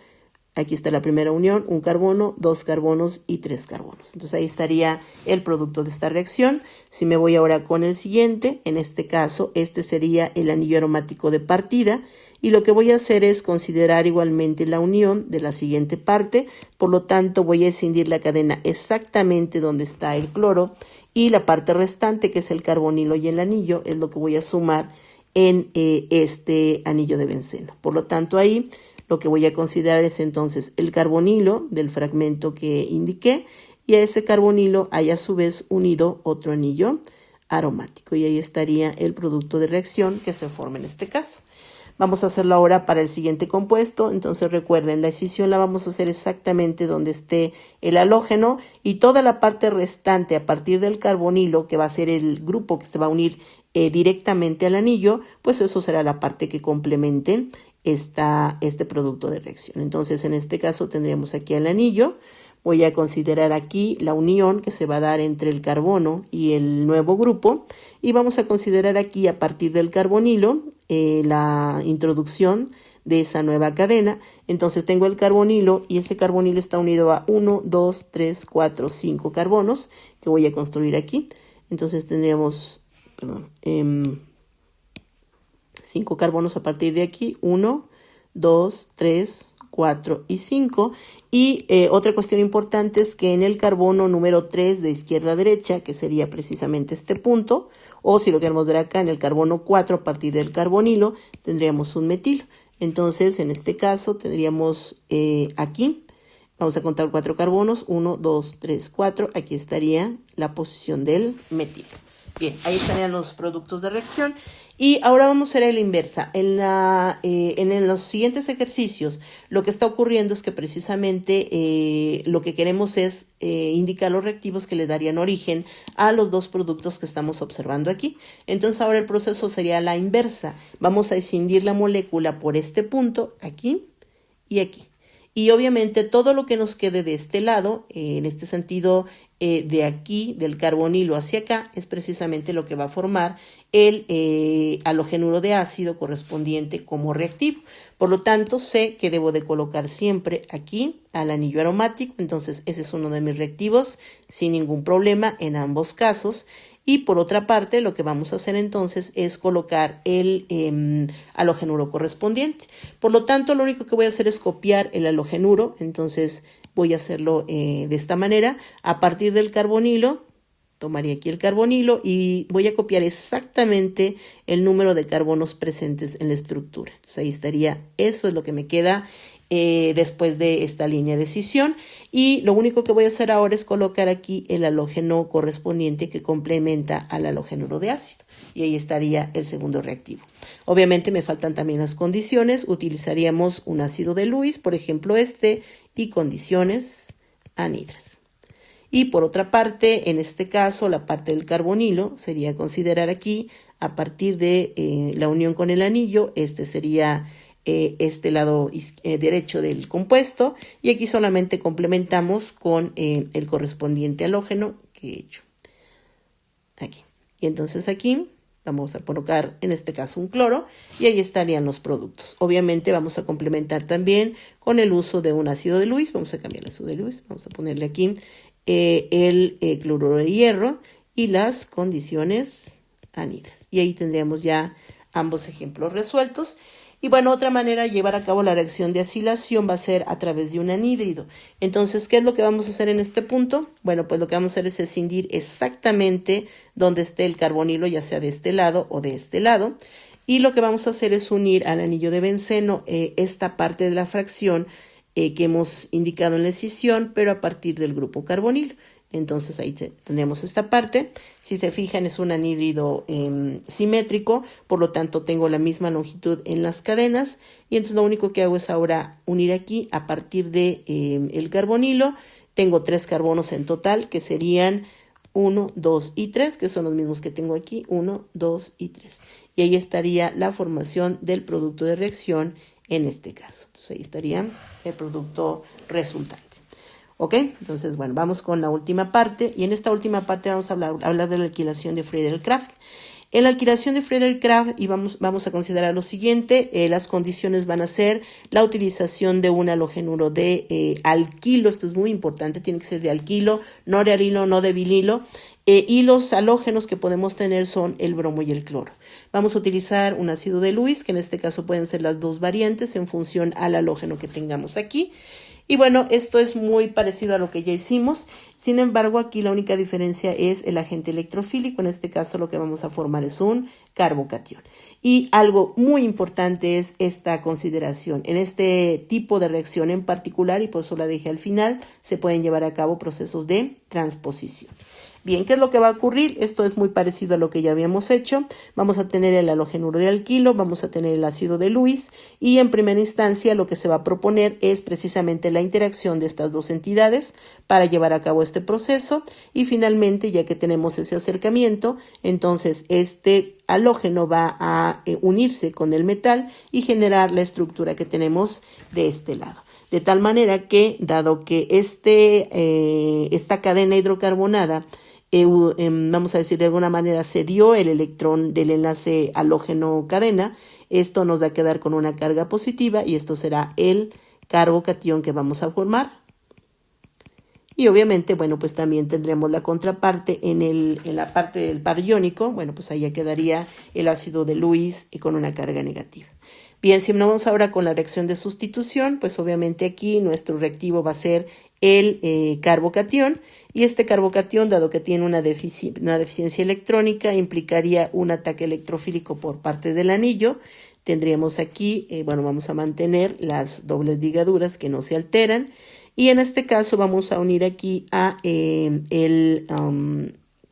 aquí está la primera unión, un carbono, 2 carbonos y 3 carbonos. Entonces ahí estaría el producto de esta reacción. Si me voy ahora con el siguiente, en este caso, este sería el anillo aromático de partida. Y lo que voy a hacer es considerar igualmente la unión de la siguiente parte. Por lo tanto, voy a escindir la cadena exactamente donde está el cloro. Y la parte restante, que es el carbonilo y el anillo, es lo que voy a sumar en este anillo de benceno. Por lo tanto, ahí lo que voy a considerar es entonces el carbonilo del fragmento que indiqué y a ese carbonilo hay a su vez unido otro anillo aromático y ahí estaría el producto de reacción que se forma en este caso. Vamos a hacerlo ahora para el siguiente compuesto. Entonces recuerden, la escisión la vamos a hacer exactamente donde esté el halógeno y toda la parte restante a partir del carbonilo, que va a ser el grupo que se va a unir directamente al anillo, pues eso será la parte que complemente este producto de reacción. Entonces en este caso tendríamos aquí el anillo. Voy a considerar aquí la unión que se va a dar entre el carbono y el nuevo grupo y vamos a considerar aquí a partir del carbonilo la introducción de esa nueva cadena. Entonces tengo el carbonilo y ese carbonilo está unido a 1, 2, 3, 4, 5 carbonos que voy a construir aquí. Entonces tendríamos 5 carbonos a partir de aquí, 1, 2, 3, 4 y 5. Y otra cuestión importante es que en el carbono número 3 de izquierda a derecha, que sería precisamente este punto, o si lo queremos ver acá en el carbono 4 a partir del carbonilo, tendríamos un metilo. Entonces, en este caso, tendríamos aquí, vamos a contar 4 carbonos, 1, 2, 3, 4. Aquí estaría la posición del metilo. Bien, ahí estarían los productos de reacción. Y ahora vamos a hacer la inversa. En los siguientes ejercicios, lo que está ocurriendo es que precisamente lo que queremos es indicar los reactivos que le darían origen a los dos productos que estamos observando aquí. Entonces ahora el proceso sería la inversa. Vamos a escindir la molécula por este punto, aquí y aquí. Y obviamente todo lo que nos quede de este lado, en este sentido de aquí, del carbonilo hacia acá, es precisamente lo que va a formar el halogenuro de ácido correspondiente como reactivo. Por lo tanto, sé que debo de colocar siempre aquí al anillo aromático. Entonces, ese es uno de mis reactivos sin ningún problema en ambos casos. Y por otra parte, lo que vamos a hacer entonces es colocar el halogenuro correspondiente. Por lo tanto, lo único que voy a hacer es copiar el halogenuro. Entonces, voy a hacerlo de esta manera. A partir del carbonilo, tomaría aquí el carbonilo y voy a copiar exactamente el número de carbonos presentes en la estructura. Entonces, ahí estaría, eso es lo que me queda después de esta línea de escisión. Y lo único que voy a hacer ahora es colocar aquí el halógeno correspondiente que complementa al halógeno de ácido. Y ahí estaría el segundo reactivo. Obviamente me faltan también las condiciones. Utilizaríamos un ácido de Lewis, por ejemplo este, y condiciones anhidras. Y por otra parte, en este caso, la parte del carbonilo sería considerar aquí, a partir de la unión con el anillo, este sería este lado derecho del compuesto, y aquí solamente complementamos con el correspondiente halógeno que he hecho aquí. Y entonces aquí vamos a colocar en este caso un cloro y ahí estarían los productos. Obviamente vamos a complementar también con el uso de un ácido de Lewis. Vamos a cambiar el ácido de Lewis, vamos a ponerle aquí el cloruro de hierro y las condiciones anhidras. Y ahí tendríamos ya ambos ejemplos resueltos. Y bueno, otra manera de llevar a cabo la reacción de acilación va a ser a través de un anhídrido. Entonces, ¿qué es lo que vamos a hacer en este punto? Bueno, pues lo que vamos a hacer es escindir exactamente donde esté el carbonilo, ya sea de este lado o de este lado. Y lo que vamos a hacer es unir al anillo de benceno esta parte de la fracción que hemos indicado en la escisión, pero a partir del grupo carbonilo. Entonces ahí tendremos esta parte. Si se fijan, es un anhídrido simétrico, por lo tanto tengo la misma longitud en las cadenas. Y entonces lo único que hago es ahora unir aquí a partir de el carbonilo. Tengo 3 carbonos en total, que serían 1, 2 y 3, que son los mismos que tengo aquí, 1, 2 y 3. Y ahí estaría la formación del producto de reacción en este caso. Entonces ahí estaría el producto resultante. ¿Ok? Entonces, bueno, vamos con la última parte. Y en esta última parte vamos a hablar de la alquilación de Friedel-Crafts. En la alquilación de Friedel-Crafts y vamos a considerar lo siguiente. Las condiciones van a ser la utilización de un halogenuro de alquilo. Esto es muy importante, tiene que ser de alquilo, no de arilo, no de vinilo. Y los halógenos que podemos tener son el bromo y el cloro. Vamos a utilizar un ácido de Lewis, que en este caso pueden ser las dos variantes en función al halógeno que tengamos aquí. Y bueno, esto es muy parecido a lo que ya hicimos. Sin embargo, aquí la única diferencia es el agente electrofílico. En este caso lo que vamos a formar es un carbocatión. Y algo muy importante es esta consideración. En este tipo de reacción en particular, y por eso la dejé al final, se pueden llevar a cabo procesos de transposición. Bien, ¿qué es lo que va a ocurrir? Esto es muy parecido a lo que ya habíamos hecho. Vamos a tener el halogenuro de alquilo, vamos a tener el ácido de Lewis y en primera instancia lo que se va a proponer es precisamente la interacción de estas dos entidades para llevar a cabo este proceso y finalmente, ya que tenemos ese acercamiento, entonces este halógeno va a unirse con el metal y generar la estructura que tenemos de este lado. De tal manera que, dado que esta cadena hidrocarbonada vamos a decir de alguna manera se dio el electrón del enlace halógeno cadena, esto nos va a quedar con una carga positiva y esto será el carbocatión que vamos a formar. Y obviamente, bueno, pues también tendremos la contraparte en la parte del par iónico, bueno, pues ahí ya quedaría el ácido de Lewis con una carga negativa. Bien, si no vamos ahora con la reacción de sustitución, pues obviamente aquí nuestro reactivo va a ser el carbocatión, y este carbocatión, dado que tiene una deficiencia electrónica, implicaría un ataque electrofílico por parte del anillo. Tendríamos aquí, vamos a mantener las dobles ligaduras que no se alteran, y en este caso vamos a unir aquí a el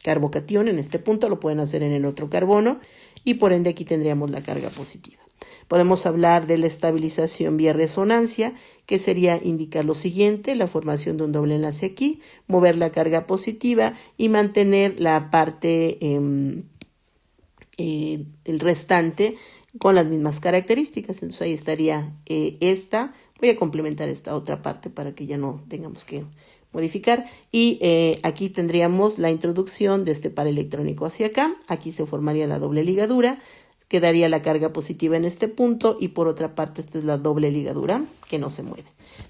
carbocatión en este punto, lo pueden hacer en el otro carbono, y por ende aquí tendríamos la carga positiva. Podemos hablar de la estabilización vía resonancia, que sería indicar lo siguiente: la formación de un doble enlace aquí, mover la carga positiva y mantener la parte, el restante con las mismas características. Entonces ahí estaría esta. Voy a complementar esta otra parte para que ya no tengamos que modificar. Y aquí tendríamos la introducción de este par electrónico hacia acá. Aquí se formaría la doble ligadura. Quedaría la carga positiva en este punto, y por otra parte esta es la doble ligadura que no se mueve.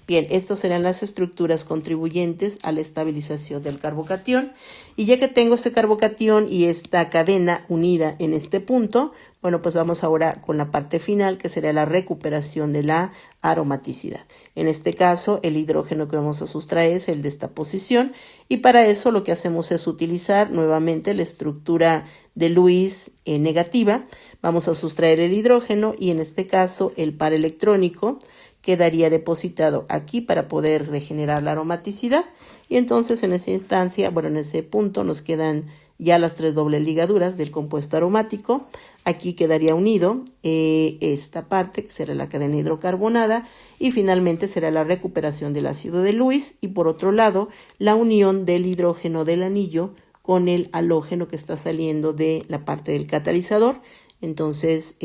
Bien, estas serán las estructuras contribuyentes a la estabilización del carbocatión. Y ya que tengo este carbocatión y esta cadena unida en este punto, bueno, pues vamos ahora con la parte final, que sería la recuperación de la aromaticidad. En este caso, el hidrógeno que vamos a sustraer es el de esta posición, y para eso lo que hacemos es utilizar nuevamente la estructura de Lewis negativa. Vamos a sustraer el hidrógeno, y en este caso el par electrónico quedaría depositado aquí para poder regenerar la aromaticidad. Y entonces en esa instancia, en ese punto nos quedan ya las tres dobles ligaduras del compuesto aromático. Aquí quedaría unido esta parte, que será la cadena hidrocarbonada, y finalmente será la recuperación del ácido de Lewis, y por otro lado la unión del hidrógeno del anillo con el halógeno que está saliendo de la parte del catalizador. Entonces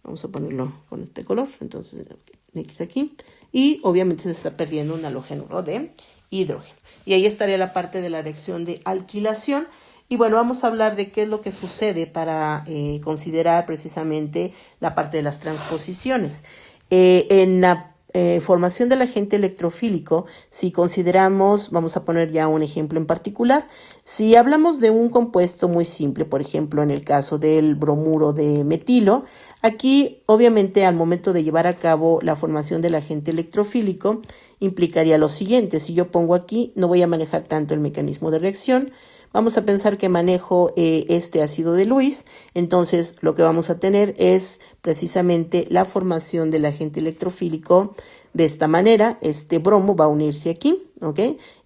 vamos a ponerlo con este color, entonces X aquí, y obviamente se está perdiendo un halógeno de hidrógeno, y ahí estaría la parte de la reacción de alquilación. Y bueno, vamos a hablar de qué es lo que sucede para considerar precisamente la parte de las transposiciones. En la formación del agente electrofílico, si consideramos, vamos a poner ya un ejemplo en particular, si hablamos de un compuesto muy simple, por ejemplo en el caso del bromuro de metilo, aquí obviamente al momento de llevar a cabo la formación del agente electrofílico implicaría lo siguiente: si yo pongo aquí, no voy a manejar tanto el mecanismo de reacción. Vamos a pensar que manejo este ácido de Lewis, entonces lo que vamos a tener es precisamente la formación del agente electrofílico de esta manera. Este bromo va a unirse aquí, ¿ok?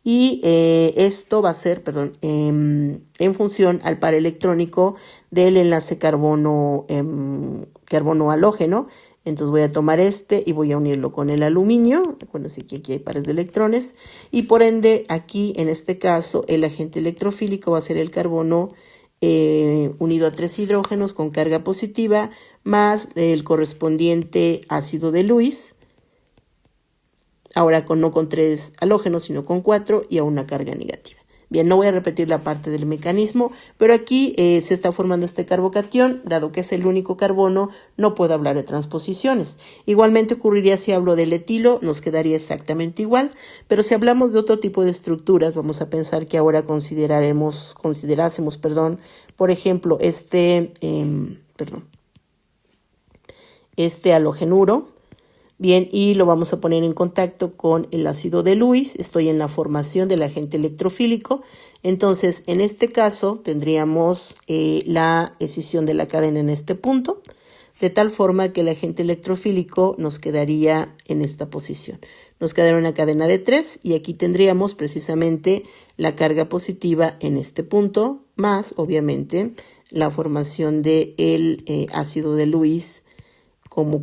Y esto va a ser, en función al par electrónico del enlace carbono halógeno. Entonces voy a tomar este y voy a unirlo con el aluminio. Acuérdense que aquí hay pares de electrones. Y por ende, aquí en este caso, el agente electrofílico va a ser el carbono unido a 3 hidrógenos con carga positiva, más el correspondiente ácido de Lewis. Ahora no con 3 halógenos, sino con 4, y a una carga negativa. Bien, no voy a repetir la parte del mecanismo, pero aquí se está formando este carbocatión. Dado que es el único carbono, no puedo hablar de transposiciones. Igualmente ocurriría si hablo del etilo, nos quedaría exactamente igual, pero si hablamos de otro tipo de estructuras, vamos a pensar que ahora considerásemos, por ejemplo, este halogenuro. Bien, y lo vamos a poner en contacto con el ácido de Lewis. Estoy en la formación del agente electrofílico. Entonces, en este caso, tendríamos la escisión de la cadena en este punto, de tal forma que el agente electrofílico nos quedaría en esta posición. Nos quedaría una cadena de 3, y aquí tendríamos precisamente la carga positiva en este punto, más, obviamente, la formación del ácido de Lewis como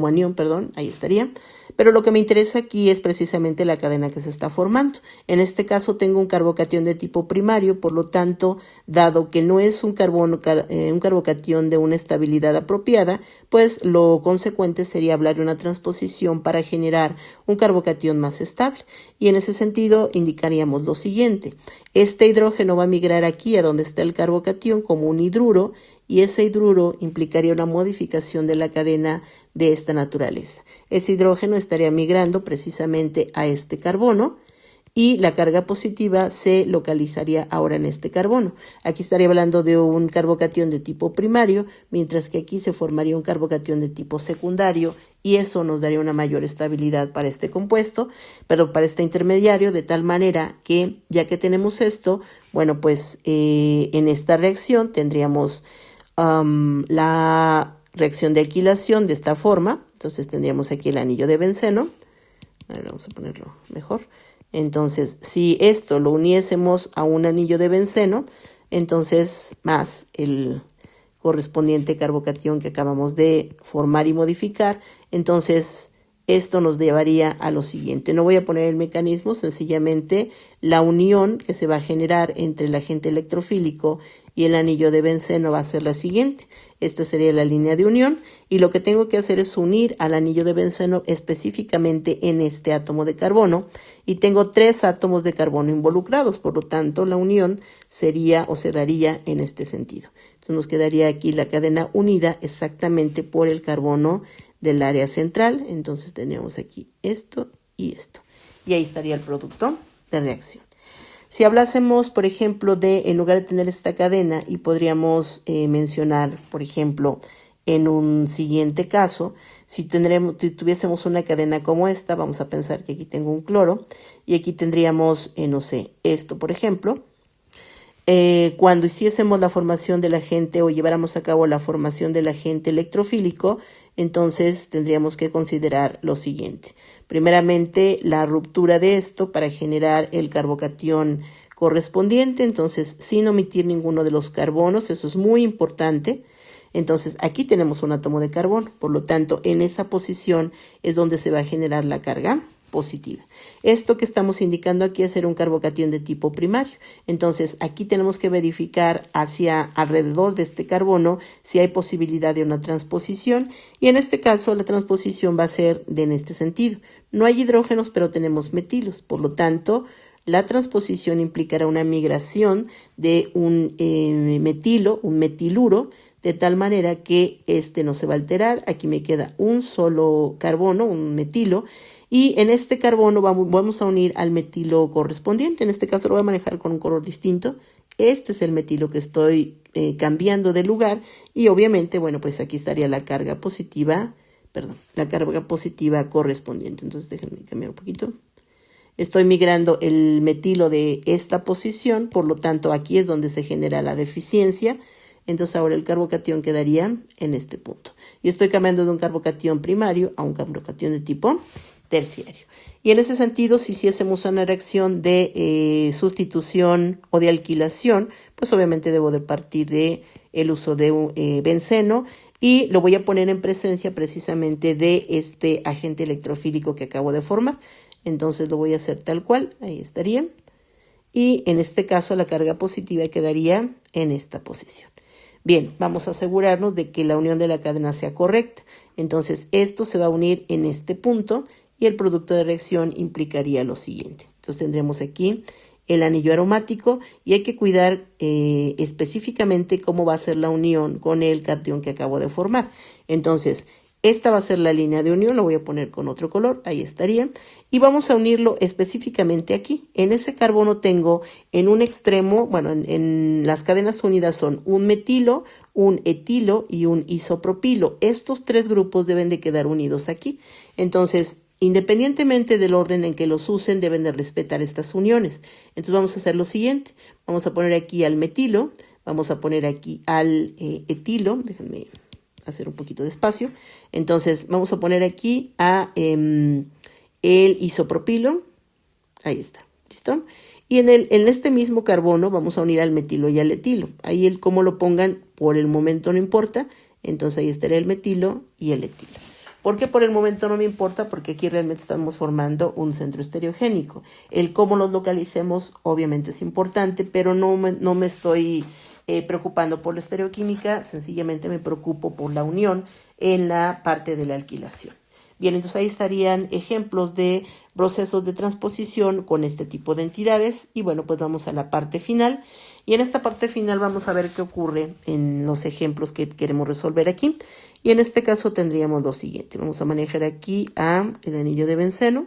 anión, ahí estaría. Pero lo que me interesa aquí es precisamente la cadena que se está formando. En este caso tengo un carbocatión de tipo primario, por lo tanto, dado que no es un carbocatión de una estabilidad apropiada, pues lo consecuente sería hablar de una transposición para generar un carbocatión más estable. Y en ese sentido indicaríamos lo siguiente: este hidrógeno va a migrar aquí a donde está el carbocatión como un hidruro, y ese hidruro implicaría una modificación de la cadena de esta naturaleza. Ese hidrógeno estaría migrando precisamente a este carbono, y la carga positiva se localizaría ahora en este carbono. Aquí estaría hablando de un carbocatión de tipo primario, mientras que aquí se formaría un carbocatión de tipo secundario y eso nos daría una mayor estabilidad para este compuesto, pero para este intermediario, de tal manera que ya que tenemos esto, bueno, pues en esta reacción tendríamos la reacción de alquilación de esta forma. Entonces tendríamos aquí el anillo de benceno. A ver, vamos a ponerlo mejor. Entonces, si esto lo uniésemos a un anillo de benceno, entonces más el correspondiente carbocatión que acabamos de formar y modificar, entonces esto nos llevaría a lo siguiente. No voy a poner el mecanismo, sencillamente la unión que se va a generar entre el agente electrofílico y el anillo de benceno va a ser la siguiente. Esta sería la línea de unión y lo que tengo que hacer es unir al anillo de benceno específicamente en este átomo de carbono y tengo 3 átomos de carbono involucrados, por lo tanto la unión sería o se daría en este sentido. Entonces nos quedaría aquí la cadena unida exactamente por el carbono del área central. Entonces tenemos aquí esto y esto. Y ahí estaría el producto de reacción. Si hablásemos, por ejemplo, en lugar de tener esta cadena, y podríamos mencionar, por ejemplo, en un siguiente caso, si tuviésemos una cadena como esta, vamos a pensar que aquí tengo un cloro, y aquí tendríamos, no sé, esto, por ejemplo. Cuando hiciésemos la formación del agente o lleváramos a cabo la formación del agente electrofílico, entonces tendríamos que considerar lo siguiente. Primeramente, la ruptura de esto para generar el carbocatión correspondiente, entonces sin omitir ninguno de los carbonos, eso es muy importante. Entonces aquí tenemos un átomo de carbono, por lo tanto en esa posición es donde se va a generar la carga positiva. Esto que estamos indicando aquí es ser un carbocatión de tipo primario. Entonces aquí tenemos que verificar hacia alrededor de este carbono si hay posibilidad de una transposición y en este caso la transposición va a ser en este sentido. No hay hidrógenos pero tenemos metilos, por lo tanto la transposición implicará una migración de un metilo, un metiluro, de tal manera que este no se va a alterar. Aquí me queda un solo carbono, un metilo, y en este carbono vamos a unir al metilo correspondiente. En este caso lo voy a manejar con un color distinto. Este es el metilo que estoy cambiando de lugar y obviamente, bueno, pues aquí estaría la carga positiva, la carga positiva correspondiente. Entonces déjenme cambiar un poquito. Estoy migrando el metilo de esta posición, por lo tanto aquí es donde se genera la deficiencia. Entonces ahora el carbocatión quedaría en este punto. Y estoy cambiando de un carbocatión primario a un carbocatión de tipo terciario. Y en ese sentido, si hiciésemos una reacción de sustitución o de alquilación, pues obviamente debo de partir de el uso de benceno y lo voy a poner en presencia precisamente de este agente electrofílico que acabo de formar. Entonces lo voy a hacer tal cual, ahí estaría. Y en este caso la carga positiva quedaría en esta posición. Bien, vamos a asegurarnos de que la unión de la cadena sea correcta. Entonces esto se va a unir en este punto y el producto de reacción implicaría lo siguiente. Entonces tendremos aquí el anillo aromático y hay que cuidar específicamente cómo va a ser la unión con el catión que acabo de formar. Entonces, esta va a ser la línea de unión, lo voy a poner con otro color, ahí estaría. Y vamos a unirlo específicamente aquí. En ese carbono tengo en un extremo, bueno, en las cadenas unidas son un metilo, un etilo y un isopropilo. Estos 3 grupos deben de quedar unidos aquí. Entonces, independientemente del orden en que los usen, deben de respetar estas uniones. Entonces vamos a hacer lo siguiente. Vamos a poner aquí al metilo, vamos a poner aquí al etilo. Déjenme hacer un poquito de espacio. Entonces vamos a poner aquí a el isopropilo. Ahí está. ¿Listo? Y en este mismo carbono vamos a unir al metilo y al etilo. Ahí el cómo lo pongan por el momento no importa. Entonces ahí estará el metilo y el etilo. ¿Por qué por el momento no me importa? Porque aquí realmente estamos formando un centro estereogénico. El cómo los localicemos obviamente es importante, pero no me estoy preocupando por la estereoquímica, sencillamente me preocupo por la unión en la parte de la alquilación. Bien, entonces ahí estarían ejemplos de procesos de transposición con este tipo de entidades y bueno, pues vamos a la parte final y en esta parte final vamos a ver qué ocurre en los ejemplos que queremos resolver aquí y en este caso tendríamos lo siguiente. Vamos a manejar aquí el anillo de benceno.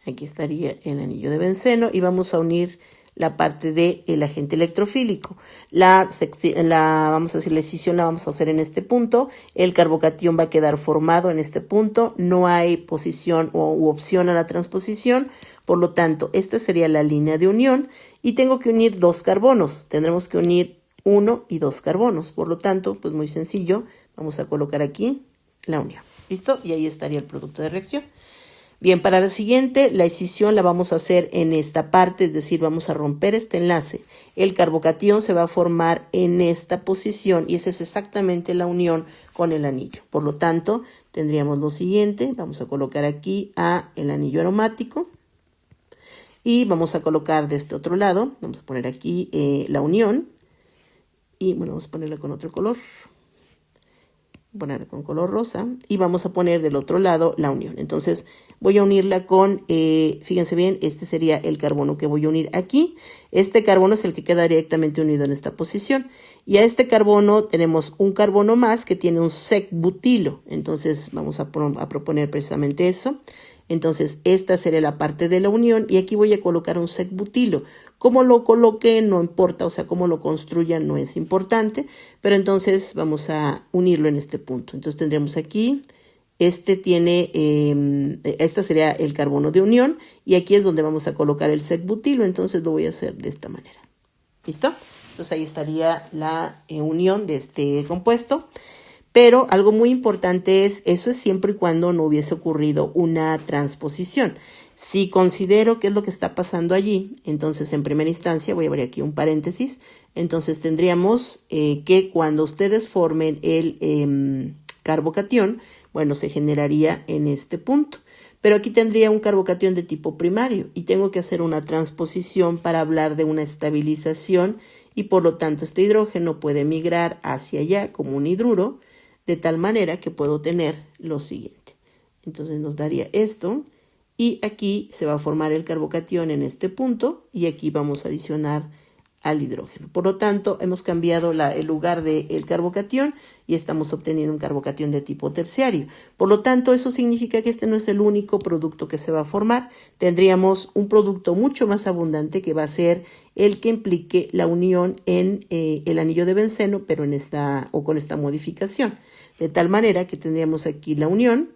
Aquí estaría el anillo de benceno y vamos a unir la parte del agente electrofílico. Vamos a decir, la escisión la vamos a hacer en este punto. El carbocatión va a quedar formado en este punto. No hay posición u opción a la transposición. Por lo tanto, esta sería la línea de unión. Y tengo que unir dos carbonos. Tendremos que unir 1 y 2 carbonos. Por lo tanto, pues muy sencillo. Vamos a colocar aquí la unión. ¿Listo? Y ahí estaría el producto de reacción. Bien, para la siguiente, la escisión la vamos a hacer en esta parte, es decir, vamos a romper este enlace. El carbocatión se va a formar en esta posición y esa es exactamente la unión con el anillo. Por lo tanto, tendríamos lo siguiente, vamos a colocar aquí el anillo aromático y vamos a colocar de este otro lado, vamos a poner aquí la unión y bueno, vamos a ponerla con otro color. Poner con color rosa y vamos a poner del otro lado la unión. Entonces voy a unirla con, fíjense bien, este sería el carbono que voy a unir aquí. Este carbono es el que queda directamente unido en esta posición. Y a este carbono tenemos un carbono más que tiene un sec-butilo. Entonces vamos a proponer precisamente eso. Entonces esta sería la parte de la unión y aquí voy a colocar un sec-butilo. Cómo lo coloque no importa, o sea, cómo lo construya no es importante, pero entonces vamos a unirlo en este punto. Entonces tendremos aquí, este sería el carbono de unión y aquí es donde vamos a colocar el sec-butilo, entonces lo voy a hacer de esta manera. ¿Listo? Entonces ahí estaría la unión de este compuesto. Pero algo muy importante eso es siempre y cuando no hubiese ocurrido una transposición. Si considero qué es lo que está pasando allí, entonces en primera instancia voy a abrir aquí un paréntesis. Entonces tendríamos que cuando ustedes formen el carbocatión, bueno, se generaría en este punto. Pero aquí tendría un carbocatión de tipo primario y tengo que hacer una transposición para hablar de una estabilización y por lo tanto este hidrógeno puede migrar hacia allá como un hidruro de tal manera que puedo tener lo siguiente. Entonces nos daría esto. Y aquí se va a formar el carbocatión en este punto y aquí vamos a adicionar al hidrógeno. Por lo tanto, hemos cambiado el lugar del carbocatión y estamos obteniendo un carbocatión de tipo terciario. Por lo tanto, eso significa que este no es el único producto que se va a formar. Tendríamos un producto mucho más abundante que va a ser el que implique la unión en el anillo de benceno, pero con esta modificación. De tal manera que tendríamos aquí la unión.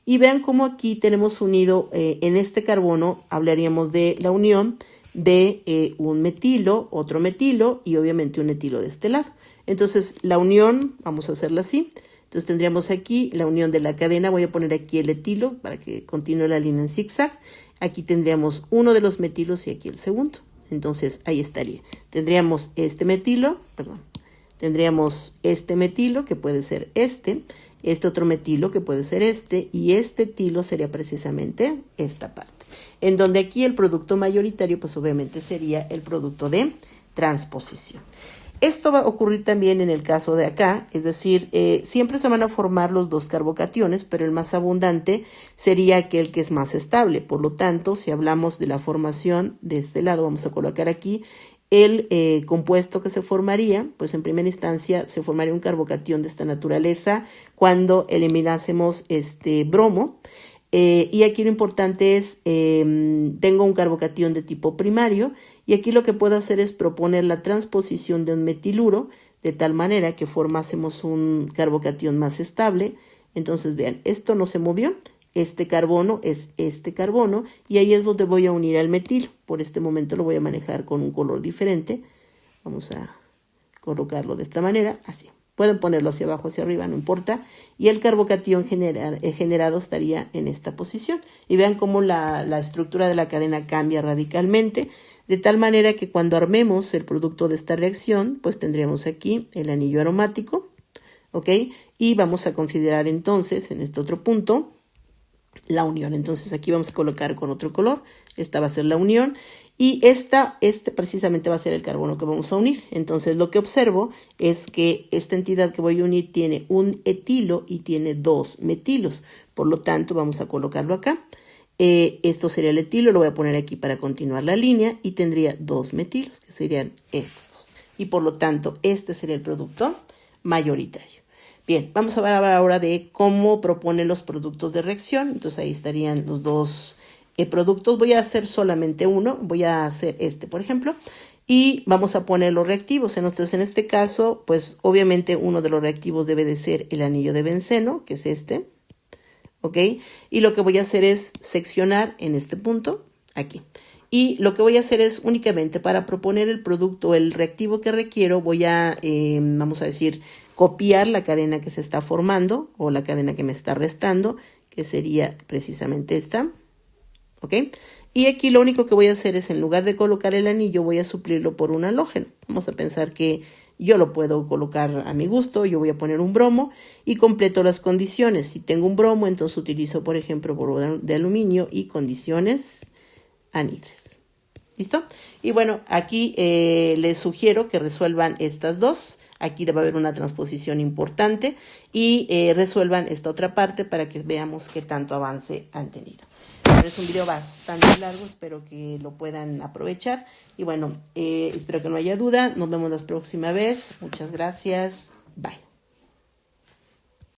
Y vean cómo aquí tenemos unido en este carbono, hablaríamos de la unión de un metilo, otro metilo y obviamente un etilo de este lado. Entonces la unión, vamos a hacerla así. Entonces tendríamos aquí la unión de la cadena, voy a poner aquí el etilo para que continúe la línea en zigzag. Aquí tendríamos uno de los metilos y aquí el segundo. Entonces ahí estaría. Tendríamos este metilo que puede ser este otro metilo que puede ser y este etilo sería precisamente esta parte. En donde aquí el producto mayoritario pues obviamente sería el producto de transposición. Esto va a ocurrir también en el caso de acá, es decir, siempre se van a formar los dos carbocationes, pero el más abundante sería aquel que es más estable. Por lo tanto, si hablamos de la formación de este lado, vamos a colocar aquí el compuesto que se formaría, pues en primera instancia se formaría un carbocatión de esta naturaleza cuando eliminásemos este bromo. Y aquí lo importante es, tengo un carbocatión de tipo primario y aquí lo que puedo hacer es proponer la transposición de un metiluro de tal manera que formásemos un carbocatión más estable. Entonces vean, esto no se movió. Este carbono es este carbono y ahí es donde voy a unir al metilo. Por este momento lo voy a manejar con un color diferente. Vamos a colocarlo de esta manera, así. Pueden ponerlo hacia abajo, hacia arriba, no importa. Y el carbocatión generado estaría en esta posición. Y vean cómo la estructura de la cadena cambia radicalmente. De tal manera que cuando armemos el producto de esta reacción, pues tendríamos aquí el anillo aromático. ¿Ok? Y vamos a considerar entonces en este otro punto la unión. Entonces aquí vamos a colocar con otro color. Esta va a ser la unión. Y este precisamente va a ser el carbono que vamos a unir. Entonces lo que observo es que esta entidad que voy a unir tiene un etilo y tiene dos metilos. Por lo tanto vamos a colocarlo acá. Esto sería el etilo, lo voy a poner aquí para continuar la línea y tendría dos metilos que serían estos dos. Y por lo tanto este sería el producto mayoritario. Bien, vamos a hablar ahora de cómo propone los productos de reacción. Entonces ahí estarían los dos productos. Voy a hacer solamente uno, voy a hacer este, por ejemplo, y vamos a poner los reactivos. Entonces, en este caso, pues obviamente uno de los reactivos debe de ser el anillo de benceno, que es este, ¿ok? Y lo que voy a hacer es seccionar en este punto, aquí. Y lo que voy a hacer es únicamente para proponer el producto, el reactivo que requiero, voy a, vamos a decir, copiar la cadena que se está formando o la cadena que me está restando, que sería precisamente esta, ¿ok? Y aquí lo único que voy a hacer es, en lugar de colocar el anillo, voy a suplirlo por un halógeno. Vamos a pensar que yo lo puedo colocar a mi gusto, yo voy a poner un bromo y completo las condiciones. Si tengo un bromo, entonces utilizo, por ejemplo, bromo de aluminio y condiciones anhidras. ¿Listo? Y bueno, aquí les sugiero que resuelvan estas dos. Aquí debe haber una transposición importante y resuelvan esta otra parte para que veamos qué tanto avance han tenido. Es un video bastante largo, espero que lo puedan aprovechar. Y bueno, espero que no haya duda. Nos vemos la próxima vez. Muchas gracias. Bye.